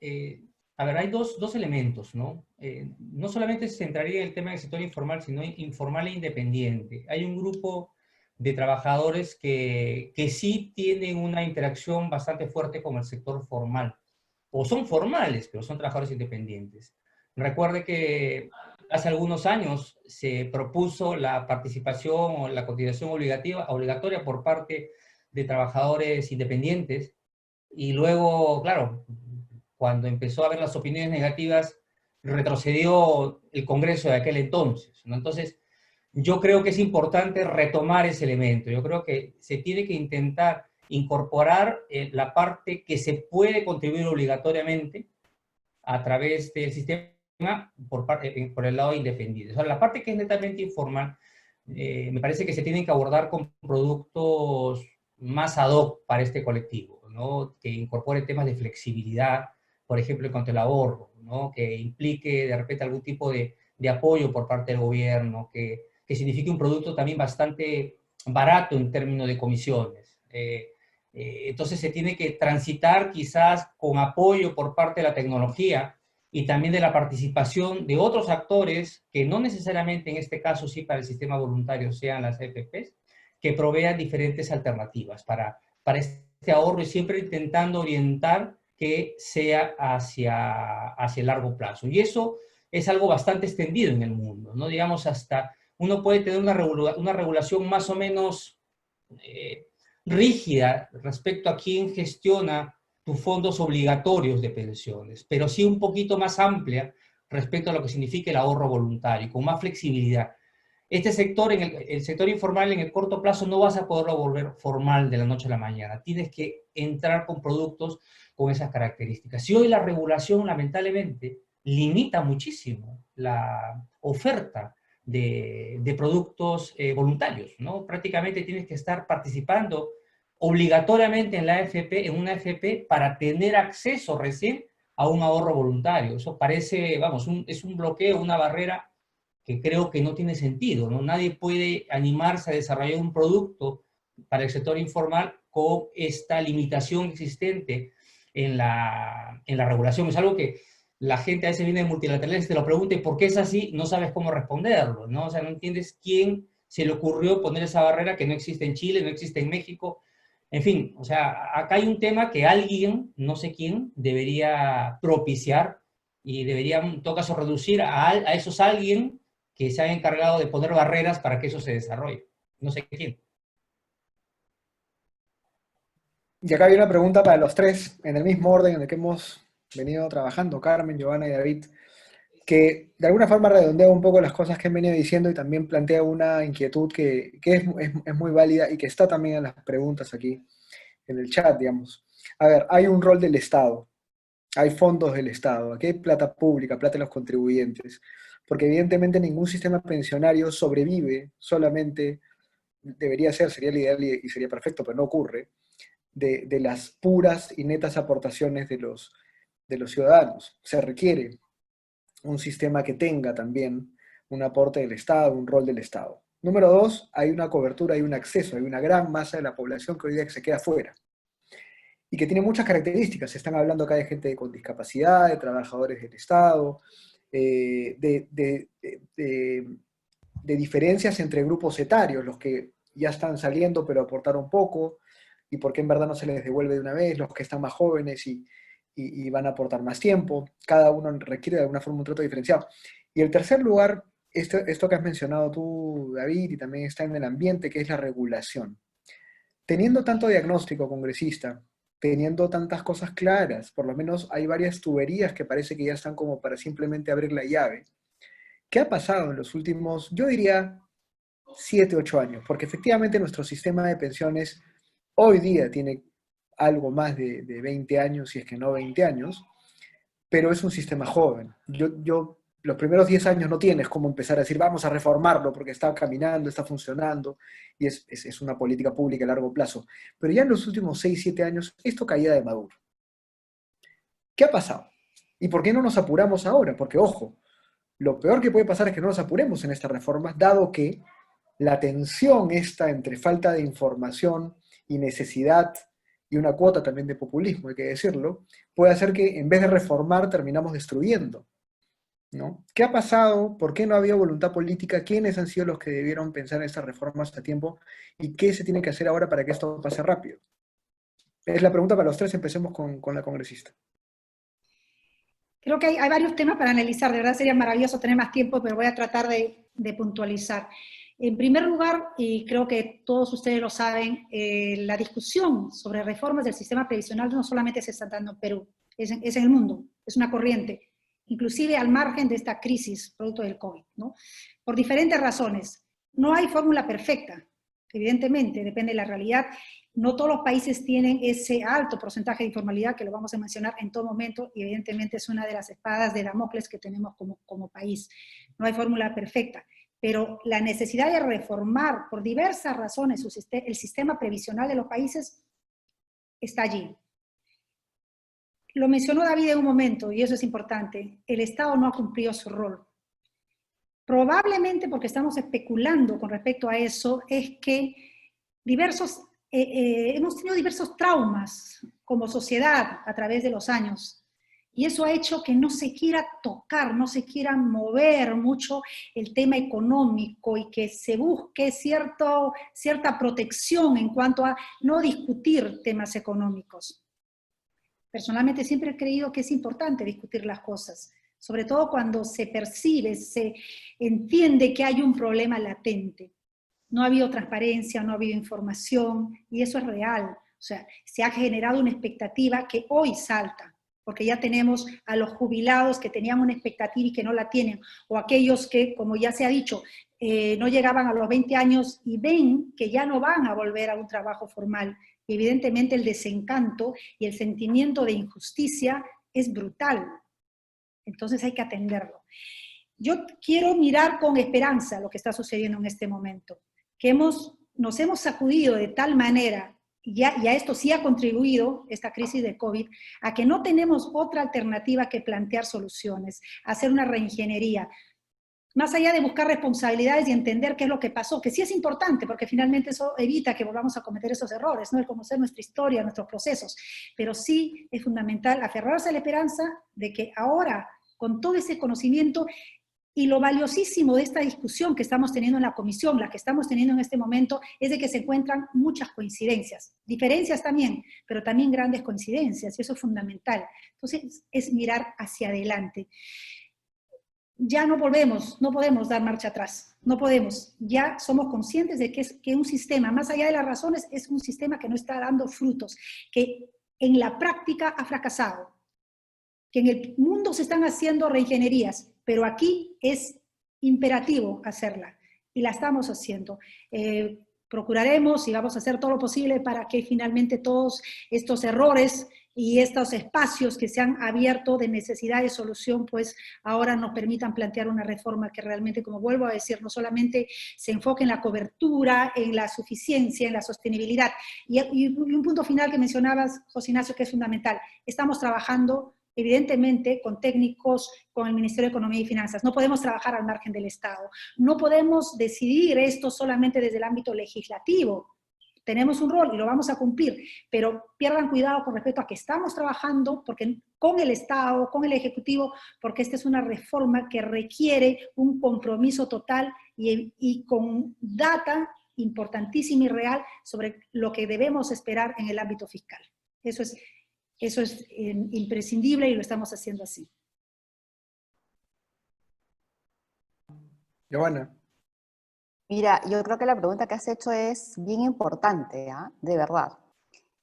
a ver, hay dos elementos, ¿no? No solamente se centraría en el tema del sector informal, sino informal e independiente. Hay un grupo de trabajadores que sí tienen una interacción bastante fuerte con el sector formal, o son formales, pero son trabajadores independientes. Recuerde que hace algunos años se propuso la participación o la cotización obligatoria por parte de trabajadores independientes, y luego, claro, cuando empezó a haber las opiniones negativas, retrocedió el Congreso de aquel entonces, ¿no? Entonces, yo creo que es importante retomar ese elemento. Yo creo que se tiene que intentar incorporar la parte que se puede contribuir obligatoriamente a través del sistema por el lado independiente. O sea, la parte que es netamente informal, me parece que se tienen que abordar con productos más ad hoc para este colectivo, ¿no? Que incorpore temas de flexibilidad, por ejemplo, en cuanto al ahorro, ¿no? Que implique de repente algún tipo de apoyo por parte del gobierno, que signifique un producto también bastante barato en términos de comisiones. Entonces se tiene que transitar quizás con apoyo por parte de la tecnología y también de la participación de otros actores que no necesariamente en este caso sí para el sistema voluntario sean las EPPs, que provean diferentes alternativas para este ahorro y siempre intentando orientar que sea hacia el largo plazo. Y eso es algo bastante extendido en el mundo, ¿no? Digamos, hasta uno puede tener una regulación más o menos rígida respecto a quién gestiona tus fondos obligatorios de pensiones, pero sí un poquito más amplia respecto a lo que significa el ahorro voluntario, con más flexibilidad. Este sector, el sector informal, en el corto plazo no vas a poderlo volver formal de la noche a la mañana. Tienes que entrar con productos con esas características. Y hoy la regulación, lamentablemente, limita muchísimo la oferta de productos voluntarios, ¿no? Prácticamente tienes que estar participando obligatoriamente en la AFP, en una AFP, para tener acceso recién a un ahorro voluntario. Eso parece, vamos, es un bloqueo, una barrera que creo que no tiene sentido, ¿no? Nadie puede animarse a desarrollar un producto para el sector informal con esta limitación existente en la regulación. Es algo que la gente a veces viene de multilaterales, te lo pregunta y por qué es así, no sabes cómo responderlo, ¿no? O sea, no entiendes quién se le ocurrió poner esa barrera que no existe en Chile, no existe en México. En fin, o sea, acá hay un tema que alguien, no sé quién, debería propiciar y debería, en todo caso, reducir a esos alguien que se han encargado de poner barreras para que eso se desarrolle. No sé quién. Y acá hay una pregunta para los tres, en el mismo orden en el que hemos venido trabajando, Carmen, Giovanna y David, que de alguna forma redondea un poco las cosas que han venido diciendo y también plantea una inquietud que es muy válida y que está también en las preguntas aquí en el chat, digamos. A ver, hay un rol del Estado, hay fondos del Estado, aquí hay plata pública, plata de los contribuyentes, porque evidentemente ningún sistema pensionario sobrevive solamente, debería ser, sería el ideal y sería perfecto, pero no ocurre, de las puras y netas aportaciones de los ciudadanos. Se requiere un sistema que tenga también un aporte del Estado, un rol del Estado. Número dos, hay una cobertura, hay un acceso, hay una gran masa de la población que hoy día se queda fuera y que tiene muchas características. Se están hablando acá de gente con discapacidad, de trabajadores del Estado, de diferencias entre grupos etarios, los que ya están saliendo pero aportaron poco, y por qué en verdad no se les devuelve de una vez, los que están más jóvenes y van a aportar más tiempo. Cada uno requiere de alguna forma un trato diferenciado. Y el tercer lugar, esto que has mencionado tú, David, y también está en el ambiente, que es la regulación. Teniendo tanto diagnóstico, congresista, teniendo tantas cosas claras, por lo menos hay varias tuberías que parece que ya están como para simplemente abrir la llave. ¿Qué ha pasado en los últimos, yo diría, 7, 8 años? Porque efectivamente nuestro sistema de pensiones hoy día tiene algo más de 20 años, si es que no 20 años, pero es un sistema joven. Los primeros 10 años no tienes cómo empezar a decir, vamos a reformarlo porque está caminando, está funcionando, y es una política pública a largo plazo. Pero ya en los últimos 6, 7 años, esto caía de maduro. ¿Qué ha pasado? ¿Y por qué no nos apuramos ahora? Porque, ojo, lo peor que puede pasar es que no nos apuremos en estas reformas, dado que la tensión esta entre falta de información y necesidad y una cuota también de populismo, hay que decirlo, puede hacer que en vez de reformar terminamos destruyendo, ¿no? ¿Qué ha pasado? ¿Por qué no ha habido voluntad política? ¿Quiénes han sido los que debieron pensar en estas reformas a tiempo? ¿Y qué se tiene que hacer ahora para que esto pase rápido? Es la pregunta para los tres, empecemos con la congresista. Creo que hay varios temas para analizar, de verdad sería maravilloso tener más tiempo, pero voy a tratar de puntualizar. En primer lugar, y creo que todos ustedes lo saben, la discusión sobre reformas del sistema previsional no solamente se está dando en Perú, es en el mundo, es una corriente, inclusive al margen de esta crisis producto del COVID, ¿no? Por diferentes razones. No hay fórmula perfecta, evidentemente, depende de la realidad. No todos los países tienen ese alto porcentaje de informalidad, que lo vamos a mencionar en todo momento, y evidentemente es una de las espadas de Damocles que tenemos como país. No hay fórmula perfecta, pero la necesidad de reformar por diversas razones el sistema previsional de los países está allí. Lo mencionó David en un momento, y eso es importante, el Estado no ha cumplido su rol. Probablemente porque estamos especulando con respecto a eso, es que hemos tenido diversos traumas como sociedad a través de los años, y eso ha hecho que no se quiera tocar, no se quiera mover mucho el tema económico y que se busque cierta protección en cuanto a no discutir temas económicos. Personalmente siempre he creído que es importante discutir las cosas, sobre todo cuando se percibe, se entiende que hay un problema latente. No ha habido transparencia, no ha habido información, y eso es real. O sea, se ha generado una expectativa que hoy salta, porque ya tenemos a los jubilados que tenían una expectativa y que no la tienen, o aquellos que, como ya se ha dicho, no llegaban a los 20 años y ven que ya no van a volver a un trabajo formal. Y evidentemente el desencanto y el sentimiento de injusticia es brutal. Entonces hay que atenderlo. Yo quiero mirar con esperanza lo que está sucediendo en este momento, que nos hemos sacudido de tal manera, y a esto sí ha contribuido esta crisis de COVID, a que no tenemos otra alternativa que plantear soluciones, hacer una reingeniería, más allá de buscar responsabilidades y entender qué es lo que pasó, que sí es importante, porque finalmente eso evita que volvamos a cometer esos errores, ¿no? El conocer nuestra historia, nuestros procesos, pero sí es fundamental aferrarse a la esperanza de que ahora, con todo ese conocimiento, y lo valiosísimo de esta discusión que estamos teniendo en la comisión, la que estamos teniendo en este momento, es de que se encuentran muchas coincidencias, diferencias también, pero también grandes coincidencias, y eso es fundamental. Entonces, es mirar hacia adelante. ya no podemos dar marcha atrás, no podemos. Ya somos conscientes de que un sistema, más allá de las razones, es un sistema que no está dando frutos, que en la práctica ha fracasado, que en el mundo se están haciendo reingenierías, pero aquí es imperativo hacerla, y la estamos haciendo. Procuraremos y vamos a hacer todo lo posible para que finalmente todos estos errores y estos espacios que se han abierto de necesidad de solución, pues ahora nos permitan plantear una reforma que realmente, como vuelvo a decir, no solamente se enfoque en la cobertura, en la suficiencia, en la sostenibilidad. Y un punto final que mencionabas, José Ignacio, que es fundamental. Estamos trabajando evidentemente con técnicos, con el Ministerio de Economía y Finanzas. No podemos trabajar al margen del Estado. No podemos decidir esto solamente desde el ámbito legislativo. Tenemos un rol y lo vamos a cumplir, pero pierdan cuidado con respecto a que estamos trabajando con el Estado, con el Ejecutivo, porque esta es una reforma que requiere un compromiso total y con data importantísima y real sobre lo que debemos esperar en el ámbito fiscal. Eso es imprescindible y lo estamos haciendo así. Giovanna. Mira, yo creo que la pregunta que has hecho es bien importante, ¿ah? De verdad.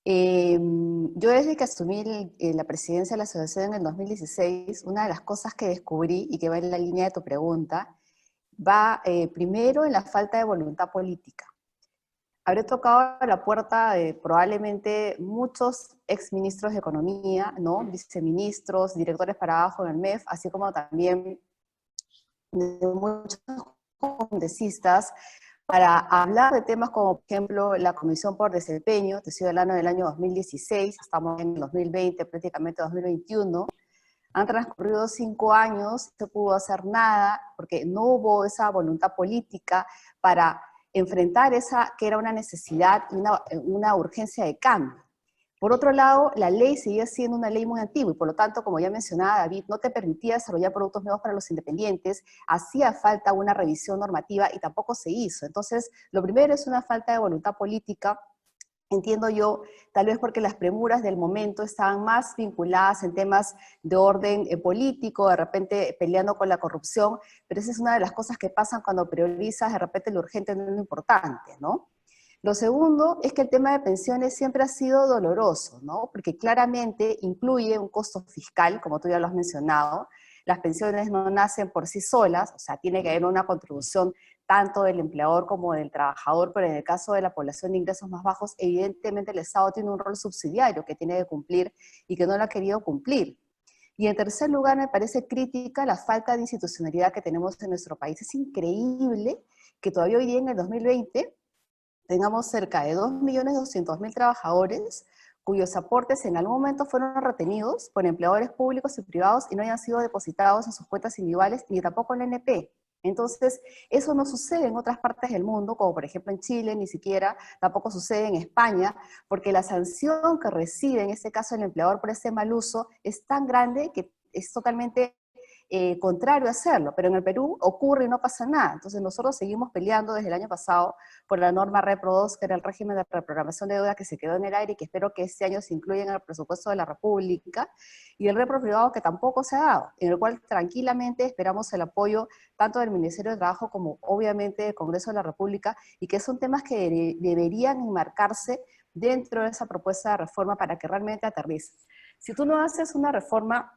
Yo desde que asumí la presidencia de la asociación en el 2016, una de las cosas que descubrí y que va en la línea de tu pregunta, va primero en la falta de voluntad política. Habré tocado la puerta de probablemente muchos exministros de Economía, ¿no? Viceministros, directores para abajo en el MEF, así como también de muchos congresistas, para hablar de temas como, por ejemplo, la Comisión por Desempeño. Te estoy hablando del año 2016, estamos en el 2020, prácticamente 2021. Han transcurrido 5 años, no se pudo hacer nada, porque no hubo esa voluntad política para enfrentar esa que era una necesidad y una urgencia de cambio. Por otro lado, la ley seguía siendo una ley muy antigua y por lo tanto, como ya mencionaba David, no te permitía desarrollar productos nuevos para los independientes, hacía falta una revisión normativa y tampoco se hizo. Entonces, lo primero es una falta de voluntad política, entiendo yo, tal vez porque las premuras del momento estaban más vinculadas en temas de orden político, de repente peleando con la corrupción, pero esa es una de las cosas que pasan cuando priorizas de repente lo urgente no lo importante, ¿no? Lo segundo es que el tema de pensiones siempre ha sido doloroso, ¿no? Porque claramente incluye un costo fiscal, como tú ya lo has mencionado. Las pensiones no nacen por sí solas, o sea, tiene que haber una contribución tanto del empleador como del trabajador, pero en el caso de la población de ingresos más bajos, evidentemente el Estado tiene un rol subsidiario que tiene que cumplir y que no lo ha querido cumplir. Y en tercer lugar, me parece crítica la falta de institucionalidad que tenemos en nuestro país. Es increíble que todavía hoy día en el 2020 tengamos cerca de 2.200.000 trabajadores cuyos aportes en algún momento fueron retenidos por empleadores públicos y privados y no hayan sido depositados en sus cuentas individuales ni tampoco en la NP. Entonces, eso no sucede en otras partes del mundo, como por ejemplo en Chile, ni siquiera tampoco sucede en España, porque la sanción que recibe en este caso el empleador por ese mal uso es tan grande que es totalmente contrario a hacerlo, pero en el Perú ocurre y no pasa nada. Entonces nosotros seguimos peleando desde el año pasado por la norma Repro 2, que era el régimen de reprogramación de deuda que se quedó en el aire y que espero que este año se incluya en el presupuesto de la República, y el Repro privado que tampoco se ha dado, en el cual tranquilamente esperamos el apoyo tanto del Ministerio de Trabajo como obviamente del Congreso de la República, y que son temas que deberían enmarcarse dentro de esa propuesta de reforma para que realmente aterrice. Si tú no haces una reforma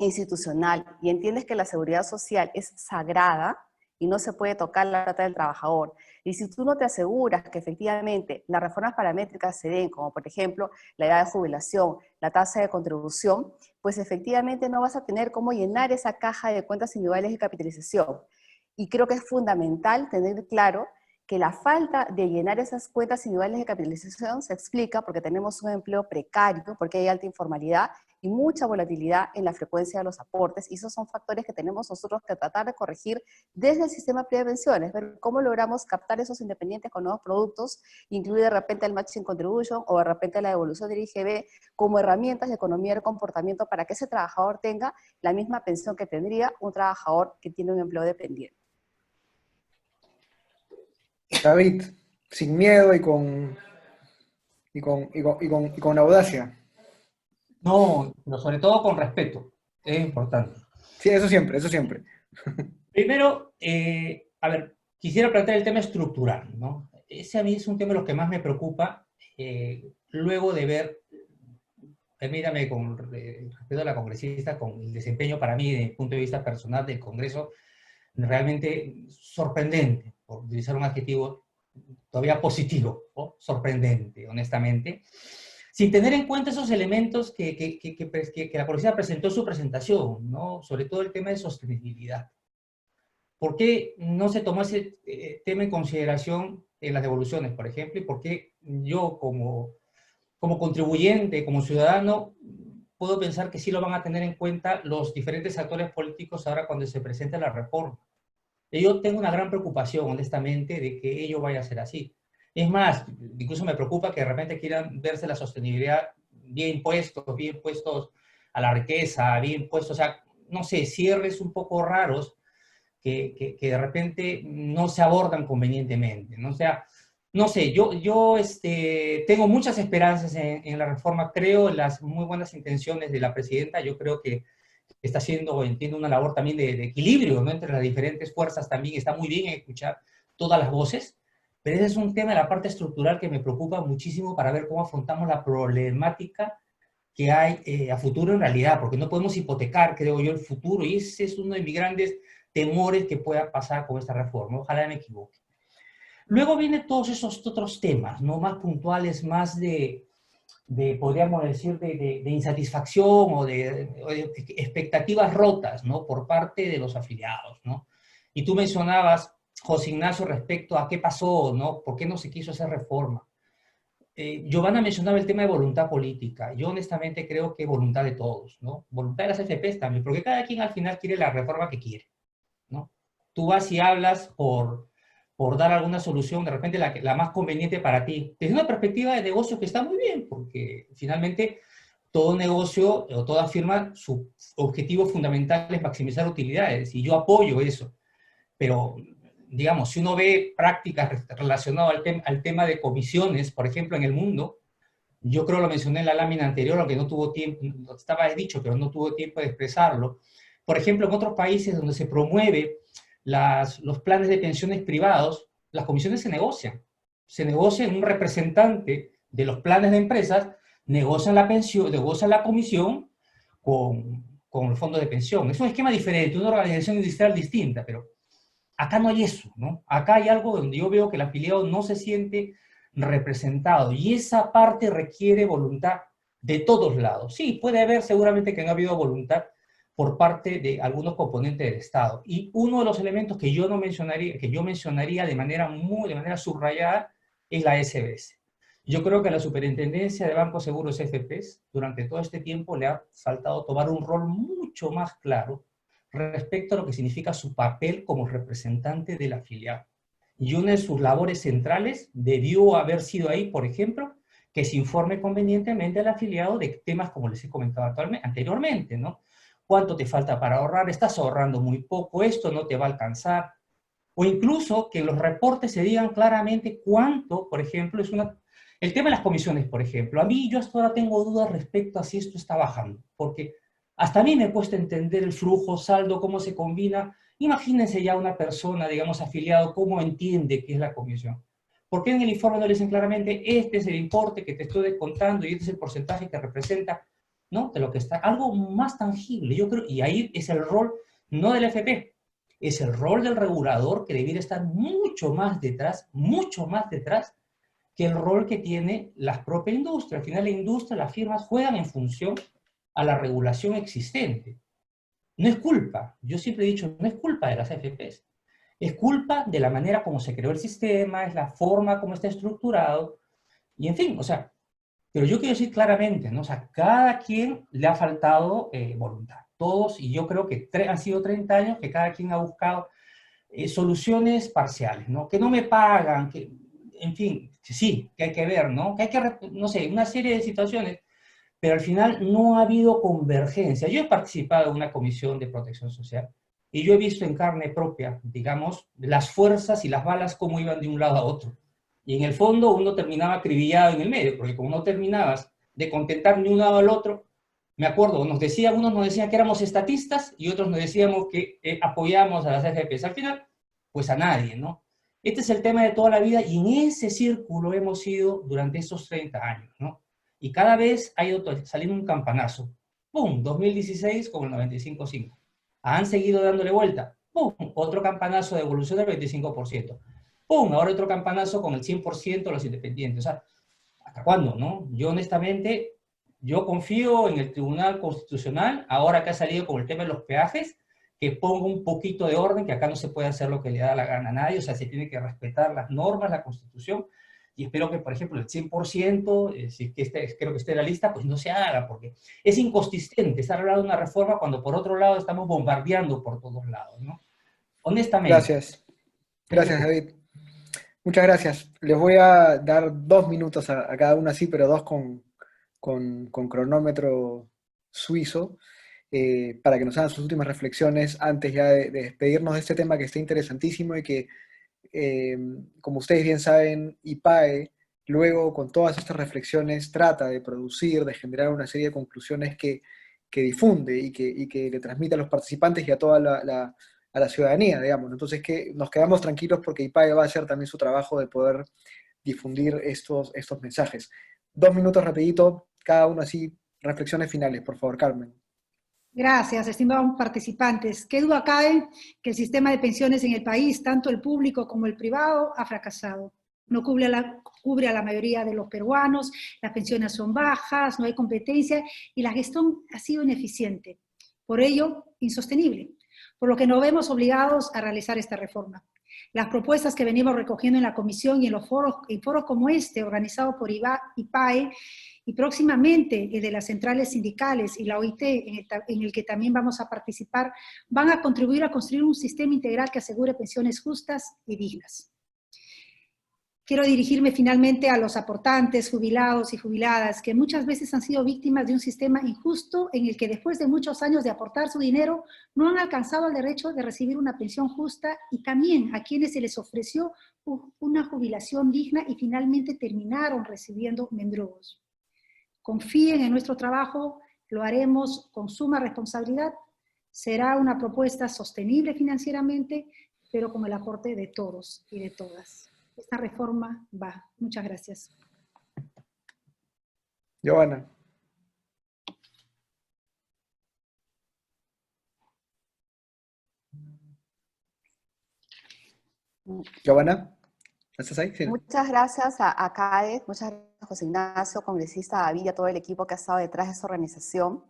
institucional y entiendes que la seguridad social es sagrada y no se puede tocar la plata del trabajador, y si tú no te aseguras que efectivamente las reformas paramétricas se den, como por ejemplo la edad de jubilación, la tasa de contribución, pues efectivamente no vas a tener cómo llenar esa caja de cuentas individuales de capitalización. Y creo que es fundamental tener claro que la falta de llenar esas cuentas individuales de capitalización se explica porque tenemos un empleo precario, porque hay alta informalidad y mucha volatilidad en la frecuencia de los aportes, y esos son factores que tenemos nosotros que tratar de corregir desde el sistema de pensiones, ver cómo logramos captar esos independientes con nuevos productos, incluir de repente el matching contribution o de repente la devolución del IGB como herramientas de economía del comportamiento para que ese trabajador tenga la misma pensión que tendría un trabajador que tiene un empleo dependiente. David, sin miedo y con audacia. No, pero sobre todo con respeto, es importante. Sí, eso siempre, eso siempre. Primero, a ver, quisiera plantear el tema estructural, ¿no? Ese a mí es un tema de los que más me preocupa, luego de ver, permítame, con respeto a la congresista, con el desempeño para mí, desde el punto de vista personal del Congreso, realmente sorprendente, por utilizar un adjetivo todavía positivo, ¿no? Sorprendente, honestamente, sin tener en cuenta esos elementos que la policía presentó en su presentación, ¿no? Sobre todo el tema de sostenibilidad. ¿Por qué no se tomó ese tema en consideración en las devoluciones, por ejemplo? ¿Y por qué yo como contribuyente, como ciudadano, puedo pensar que sí lo van a tener en cuenta los diferentes actores políticos ahora cuando se presente la reforma? Yo tengo una gran preocupación, honestamente, de que ello vaya a ser así. Es más, incluso me preocupa que de repente quieran verse la sostenibilidad bien impuestos a la riqueza, bien impuestos, o sea, no sé, cierres un poco raros que de repente no se abordan convenientemente, ¿no? O sea, no sé, yo tengo muchas esperanzas en la reforma, creo en las muy buenas intenciones de la presidenta, yo creo que está haciendo, entiendo, una labor también de equilibrio, ¿no? Entre las diferentes fuerzas también, está muy bien escuchar todas las voces, pero ese es un tema de la parte estructural que me preocupa muchísimo para ver cómo afrontamos la problemática que hay a futuro en realidad, porque no podemos hipotecar, creo yo, el futuro, y ese es uno de mis grandes temores que pueda pasar con esta reforma, ojalá me equivoque. Luego vienen todos esos otros temas, ¿no? Más puntuales, más podríamos decir, de insatisfacción o de expectativas rotas, ¿no? Por parte de los afiliados, ¿no? Y tú mencionabas, José Ignacio, respecto a qué pasó, ¿no? ¿Por qué no se quiso hacer reforma? Giovanna mencionaba el tema de voluntad política. Yo honestamente creo que voluntad de todos, ¿no? Voluntad de las FPs también, porque cada quien al final quiere la reforma que quiere, ¿no? Tú vas y hablas por dar alguna solución, de repente la más conveniente para ti, desde una perspectiva de negocio que está muy bien, porque finalmente todo negocio o toda firma, su objetivo fundamental es maximizar utilidades, y yo apoyo eso, pero digamos, si uno ve prácticas relacionadas al tema de comisiones, por ejemplo, en el mundo, yo creo lo mencioné en la lámina anterior, aunque no tuvo tiempo, estaba dicho, pero no tuvo tiempo de expresarlo. Por ejemplo, en otros países donde se promueve los planes de pensiones privados, las comisiones se negocian. Se negocia en un representante de los planes de empresas, negocian la pensión, negocian la comisión con el fondo de pensión. Es un esquema diferente, una organización industrial distinta, pero acá no hay eso, ¿no? Acá hay algo donde yo veo que el afiliado no se siente representado, y esa parte requiere voluntad de todos lados. Sí, puede haber seguramente que no ha habido voluntad por parte de algunos componentes del Estado. Y uno de los elementos que yo mencionaría de manera subrayada es la SBS. Yo creo que a la Superintendencia de Bancos Seguros FPs durante todo este tiempo le ha faltado tomar un rol mucho más claro respecto a lo que significa su papel como representante del afiliado. Y una de sus labores centrales debió haber sido ahí, por ejemplo, que se informe convenientemente al afiliado de temas como les he comentado anteriormente, ¿no? ¿Cuánto te falta para ahorrar? ¿Estás ahorrando muy poco? ¿Esto no te va a alcanzar? O incluso que en los reportes se digan claramente cuánto, por ejemplo, el tema de las comisiones, por ejemplo. A mí yo hasta ahora tengo dudas respecto a si esto está bajando, porque hasta a mí me cuesta entender el flujo, saldo, cómo se combina. Imagínense ya una persona, digamos, afiliado, cómo entiende qué es la comisión. ¿Por qué en el informe no le dicen claramente, este es el importe que te estoy descontando y este es el porcentaje que representa, ¿no? De lo que está, algo más tangible, yo creo, y ahí es el rol, no del FP, es el rol del regulador que debiera estar mucho más detrás que el rol que tiene la propia industria. Al final la industria, las firmas juegan en función a la regulación existente. No es culpa, yo siempre he dicho, no es culpa de las AFPs, es culpa de la manera como se creó el sistema, es la forma como está estructurado, y en fin, o sea, pero yo quiero decir claramente, ¿no? O sea, cada quien le ha faltado voluntad, todos, y yo creo que han sido 30 años que cada quien ha buscado soluciones parciales, ¿no? Que no me pagan, que, en fin, que sí, que hay que ver, ¿no? Que hay que, no sé, una serie de situaciones, pero al final no ha habido convergencia. Yo he participado en una comisión de protección social y yo he visto en carne propia, digamos, las fuerzas y las balas cómo iban de un lado a otro. Y en el fondo uno terminaba acribillado en el medio, porque como no terminabas de contentar ni un lado al otro, me acuerdo, unos nos decían que éramos estatistas y otros nos decíamos que apoyábamos a las AFPs. Al final, pues a nadie, ¿no? Este es el tema de toda la vida y en ese círculo hemos ido durante esos 30 años, ¿no? Y cada vez ha ido saliendo un campanazo. ¡Pum! 2016 con el 95.5. Han seguido dándole vuelta. ¡Pum! Otro campanazo de evolución del 25%. ¡Pum! Ahora otro campanazo con el 100% de los independientes. O sea, ¿hasta cuándo, no? Yo honestamente, yo confío en el Tribunal Constitucional, ahora que ha salido con el tema de los peajes, que ponga un poquito de orden, que acá no se puede hacer lo que le da la gana a nadie, o sea, se tiene que respetar las normas, la Constitución, y espero que, por ejemplo, el 100%, si que creo que esté en la lista, pues no se haga, porque es inconsistente estar hablando de una reforma cuando por otro lado estamos bombardeando por todos lados, ¿no? Honestamente. Gracias. Gracias, David. Muchas gracias. Les voy a dar 2 minutos a cada uno así, pero 2 con cronómetro suizo, para que nos hagan sus últimas reflexiones antes ya de despedirnos de este tema que está interesantísimo y que, como ustedes bien saben, IPAE, luego con todas estas reflexiones, trata de producir, de generar una serie de conclusiones que difunde y que le transmite a los participantes y a toda a la ciudadanía, digamos. Entonces, que nos quedamos tranquilos porque IPAE va a hacer también su trabajo de poder difundir estos mensajes. 2 minutos rapidito, cada uno así, reflexiones finales, por favor, Carmen. Gracias, estimados participantes. Qué duda cabe que el sistema de pensiones en el país, tanto el público como el privado, ha fracasado. No cubre a la mayoría de los peruanos, las pensiones son bajas, no hay competencia y la gestión ha sido ineficiente. Por ello, insostenible. Por lo que nos vemos obligados a realizar esta reforma. Las propuestas que venimos recogiendo en la comisión y en foros como este, organizado por IPAE, y próximamente el de las centrales sindicales y la OIT, en el que también vamos a participar, van a contribuir a construir un sistema integral que asegure pensiones justas y dignas. Quiero dirigirme finalmente a los aportantes, jubilados y jubiladas, que muchas veces han sido víctimas de un sistema injusto en el que después de muchos años de aportar su dinero, no han alcanzado el derecho de recibir una pensión justa, y también a quienes se les ofreció una jubilación digna y finalmente terminaron recibiendo mendrugos. Confíen en nuestro trabajo, lo haremos con suma responsabilidad. Será una propuesta sostenible financieramente, pero con el aporte de todos y de todas. Esta reforma va. Muchas gracias. Giovanna. Giovanna, ¿estás ahí? Sí. Muchas gracias a CADE, muchas gracias a José Ignacio, congresista David, y a todo el equipo que ha estado detrás de esta organización.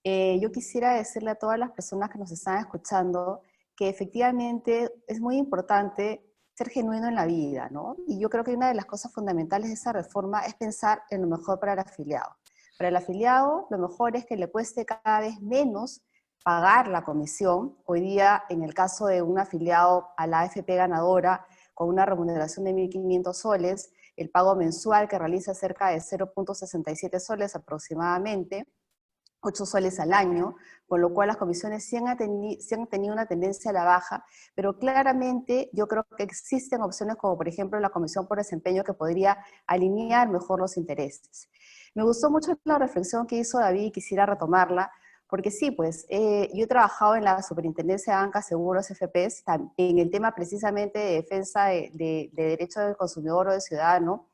Yo quisiera decirle a todas las personas que nos están escuchando que efectivamente es muy importante ser genuino en la vida, ¿no? Y yo creo que una de las cosas fundamentales de esta reforma es pensar en lo mejor para el afiliado. Para el afiliado, lo mejor es que le cueste cada vez menos pagar la comisión. Hoy día, en el caso de un afiliado a la AFP ganadora, con una remuneración de 1.500 soles, el pago mensual que realiza es cerca de 0.67 soles aproximadamente, 8 soles al año, con lo cual las comisiones sí han tenido una tendencia a la baja, pero claramente yo creo que existen opciones como por ejemplo la comisión por desempeño que podría alinear mejor los intereses. Me gustó mucho la reflexión que hizo David y quisiera retomarla, porque sí, pues yo he trabajado en la Superintendencia de Banca, Seguros, FPs, en el tema precisamente de defensa de derechos del consumidor o del ciudadano,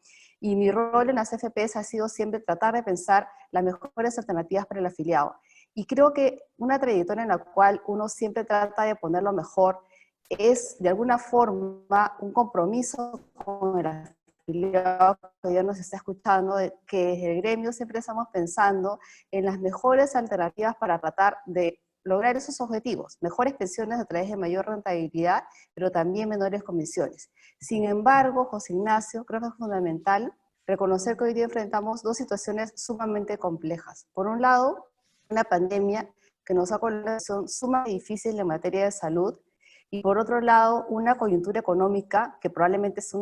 y mi rol en las FPs ha sido siempre tratar de pensar las mejores alternativas para el afiliado. Y creo que una trayectoria en la cual uno siempre trata de poner lo mejor es, de alguna forma, un compromiso con el afiliado que ya nos está escuchando, que desde el gremio siempre estamos pensando en las mejores alternativas para tratar de lograr esos objetivos, mejores pensiones a través de mayor rentabilidad, pero también menores comisiones. Sin embargo, José Ignacio, creo que es fundamental reconocer que hoy día enfrentamos dos situaciones sumamente complejas. Por un lado, una pandemia que nos ha colocado en una situación sumamente difícil en materia de salud, y por otro lado, una coyuntura económica que probablemente es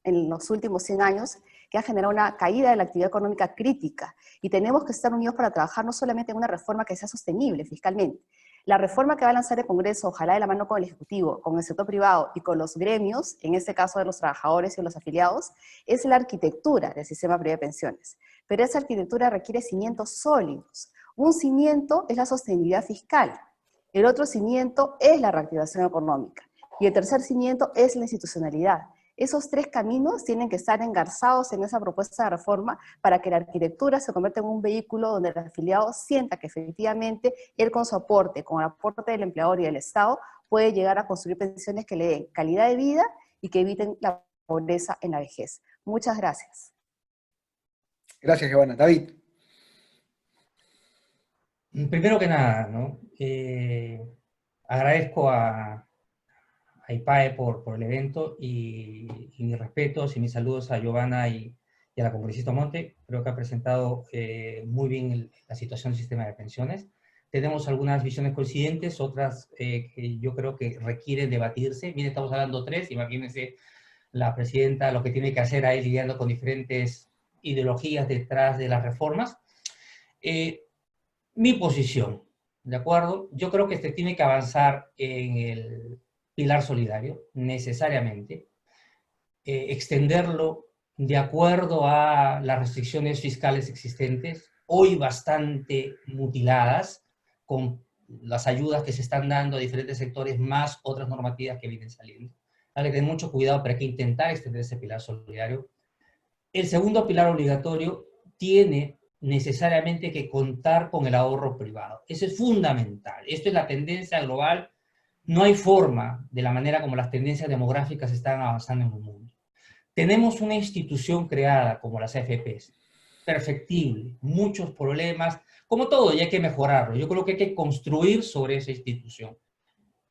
en los últimos 100 años, que ha generado una caída de la actividad económica crítica, y tenemos que estar unidos para trabajar no solamente en una reforma que sea sostenible fiscalmente. La reforma que va a lanzar el Congreso, ojalá de la mano con el Ejecutivo, con el sector privado y con los gremios, en este caso de los trabajadores y los afiliados, es la arquitectura del sistema privado de pensiones. Pero esa arquitectura requiere cimientos sólidos. Un cimiento es la sostenibilidad fiscal, el otro cimiento es la reactivación económica, y el tercer cimiento es la institucionalidad. Esos tres caminos tienen que estar engarzados en esa propuesta de reforma para que la arquitectura se convierta en un vehículo donde el afiliado sienta que efectivamente él con su aporte, con el aporte del empleador y del Estado, puede llegar a construir pensiones que le den calidad de vida y que eviten la pobreza en la vejez. Muchas gracias. Gracias, Giovanna. David. Primero que nada, ¿no? Agradezco a IPAE por el evento y mis respetos y mis saludos a Giovanna y a la congresista Monte. Creo que ha presentado muy bien la situación del sistema de pensiones. Tenemos algunas visiones coincidentes, otras que yo creo que requieren debatirse. Bien, estamos hablando tres, imagínense la presidenta lo que tiene que hacer ahí lidiando con diferentes ideologías detrás de las reformas. Mi posición, ¿de acuerdo? Yo creo que se tiene que avanzar en el pilar solidario, necesariamente, extenderlo de acuerdo a las restricciones fiscales existentes, hoy bastante mutiladas, con las ayudas que se están dando a diferentes sectores, más otras normativas que vienen saliendo. Hay que tener mucho cuidado, pero hay que intentar extender ese pilar solidario. El segundo pilar obligatorio tiene necesariamente que contar con el ahorro privado. Eso es fundamental. Esto es la tendencia global. No hay forma, de la manera como las tendencias demográficas están avanzando en el mundo. Tenemos una institución creada como las AFPs, perfectible, muchos problemas, como todo, y hay que mejorarlo. Yo creo que hay que construir sobre esa institución.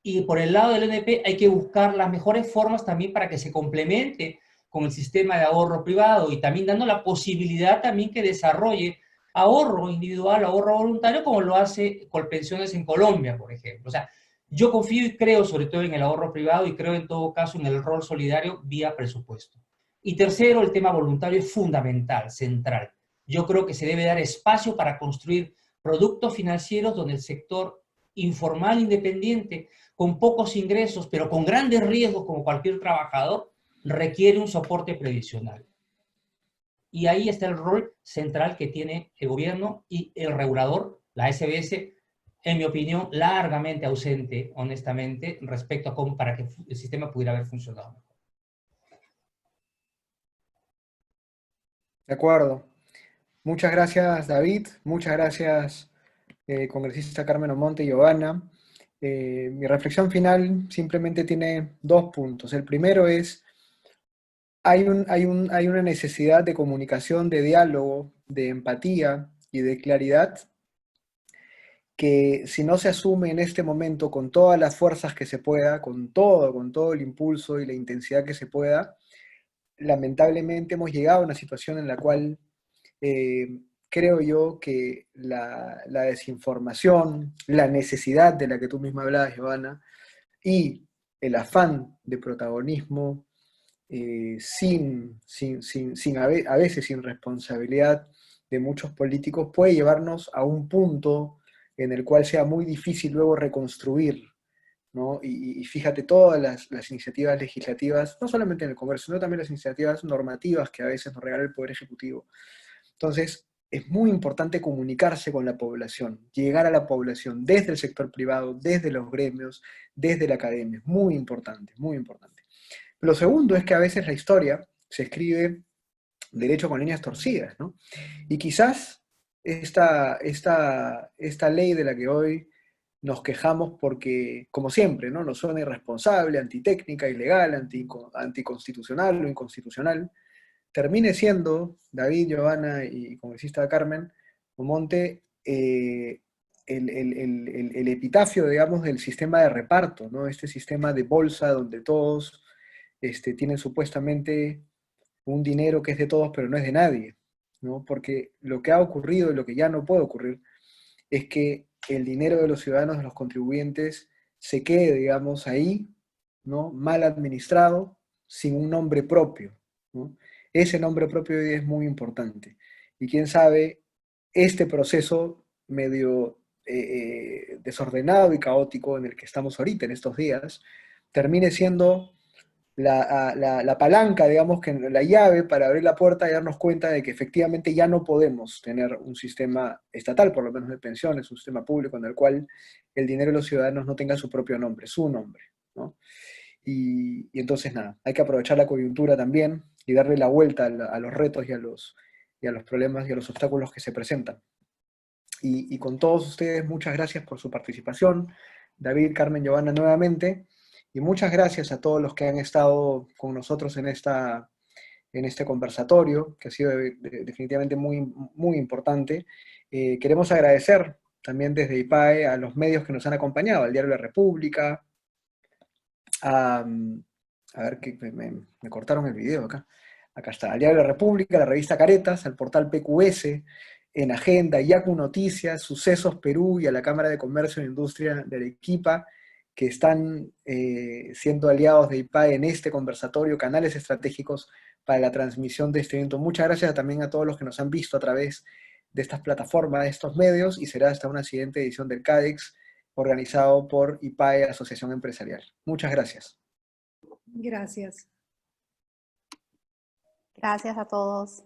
Y por el lado del NP hay que buscar las mejores formas también para que se complemente con el sistema de ahorro privado y también dando la posibilidad también que desarrolle ahorro individual, ahorro voluntario, como lo hace Colpensiones en Colombia, por ejemplo. O sea, yo confío y creo sobre todo en el ahorro privado y creo en todo caso en el rol solidario vía presupuesto. Y tercero, el tema voluntario es fundamental, central. Yo creo que se debe dar espacio para construir productos financieros donde el sector informal independiente, con pocos ingresos, pero con grandes riesgos como cualquier trabajador, requiere un soporte previsional. Y ahí está el rol central que tiene el gobierno y el regulador, la SBS, en mi opinión, largamente ausente, honestamente, respecto a cómo para que el sistema pudiera haber funcionado mejor. De acuerdo. Muchas gracias, David. Muchas gracias, congresista Carmen Omonte y Giovanna. Mi reflexión final simplemente tiene dos puntos. El primero es, hay una necesidad de comunicación, de diálogo, de empatía y de claridad que si no se asume en este momento con todas las fuerzas que se pueda, con todo el impulso y la intensidad que se pueda, lamentablemente hemos llegado a una situación en la cual creo yo que la desinformación, la necesidad de la que tú misma hablabas, Giovanna, y el afán de protagonismo, a veces sin responsabilidad de muchos políticos, puede llevarnos a un punto en el cual sea muy difícil luego reconstruir, ¿no? Y fíjate, todas las iniciativas legislativas, no solamente en el Congreso, sino también las iniciativas normativas que a veces nos regala el Poder Ejecutivo. Entonces, es muy importante comunicarse con la población, llegar a la población desde el sector privado, desde los gremios, desde la academia. Muy importante, muy importante. Lo segundo es que a veces la historia se escribe derecho con líneas torcidas, ¿no? Y quizás esta ley de la que hoy nos quejamos porque, como siempre, ¿no? Nos suena irresponsable, antitécnica, ilegal, anticonstitucional o inconstitucional, termine siendo, David, Giovanna y congresista Carmen Omonte, el epitafio, digamos, del sistema de reparto, ¿no? Este sistema de bolsa donde todos tienen supuestamente un dinero que es de todos, pero no es de nadie, ¿no? Porque lo que ha ocurrido y lo que ya no puede ocurrir es que el dinero de los ciudadanos, de los contribuyentes, se quede, digamos, ahí, ¿no? Mal administrado, sin un nombre propio, ¿no? Ese nombre propio hoy es muy importante. Y quién sabe, este proceso medio desordenado y caótico en el que estamos ahorita, en estos días, termine siendo la palanca, digamos, que la llave para abrir la puerta y darnos cuenta de que efectivamente ya no podemos tener un sistema estatal, por lo menos de pensiones, un sistema público en el cual el dinero de los ciudadanos no tenga su propio nombre, su nombre, ¿no? Y entonces nada, hay que aprovechar la coyuntura también y darle la vuelta a los retos y a los problemas y a los obstáculos que se presentan. Y con todos ustedes, muchas gracias por su participación. David, Carmen, Giovanna, nuevamente. Y muchas gracias a todos los que han estado con nosotros en este conversatorio, que ha sido definitivamente muy, muy importante. Queremos agradecer también desde IPAE a los medios que nos han acompañado, al Diario La República, a ver, que me cortaron el video acá. Acá está, al Diario La República, la revista Caretas, al portal PQS, En Agenda, Yacu Noticias, Sucesos Perú y a la Cámara de Comercio e Industria de Arequipa, que están siendo aliados de IPAE en este conversatorio, canales estratégicos para la transmisión de este evento. Muchas gracias también a todos los que nos han visto a través de estas plataformas, de estos medios, y será hasta una siguiente edición del CADEX, organizado por IPAE, Asociación Empresarial. Muchas gracias. Gracias. Gracias a todos.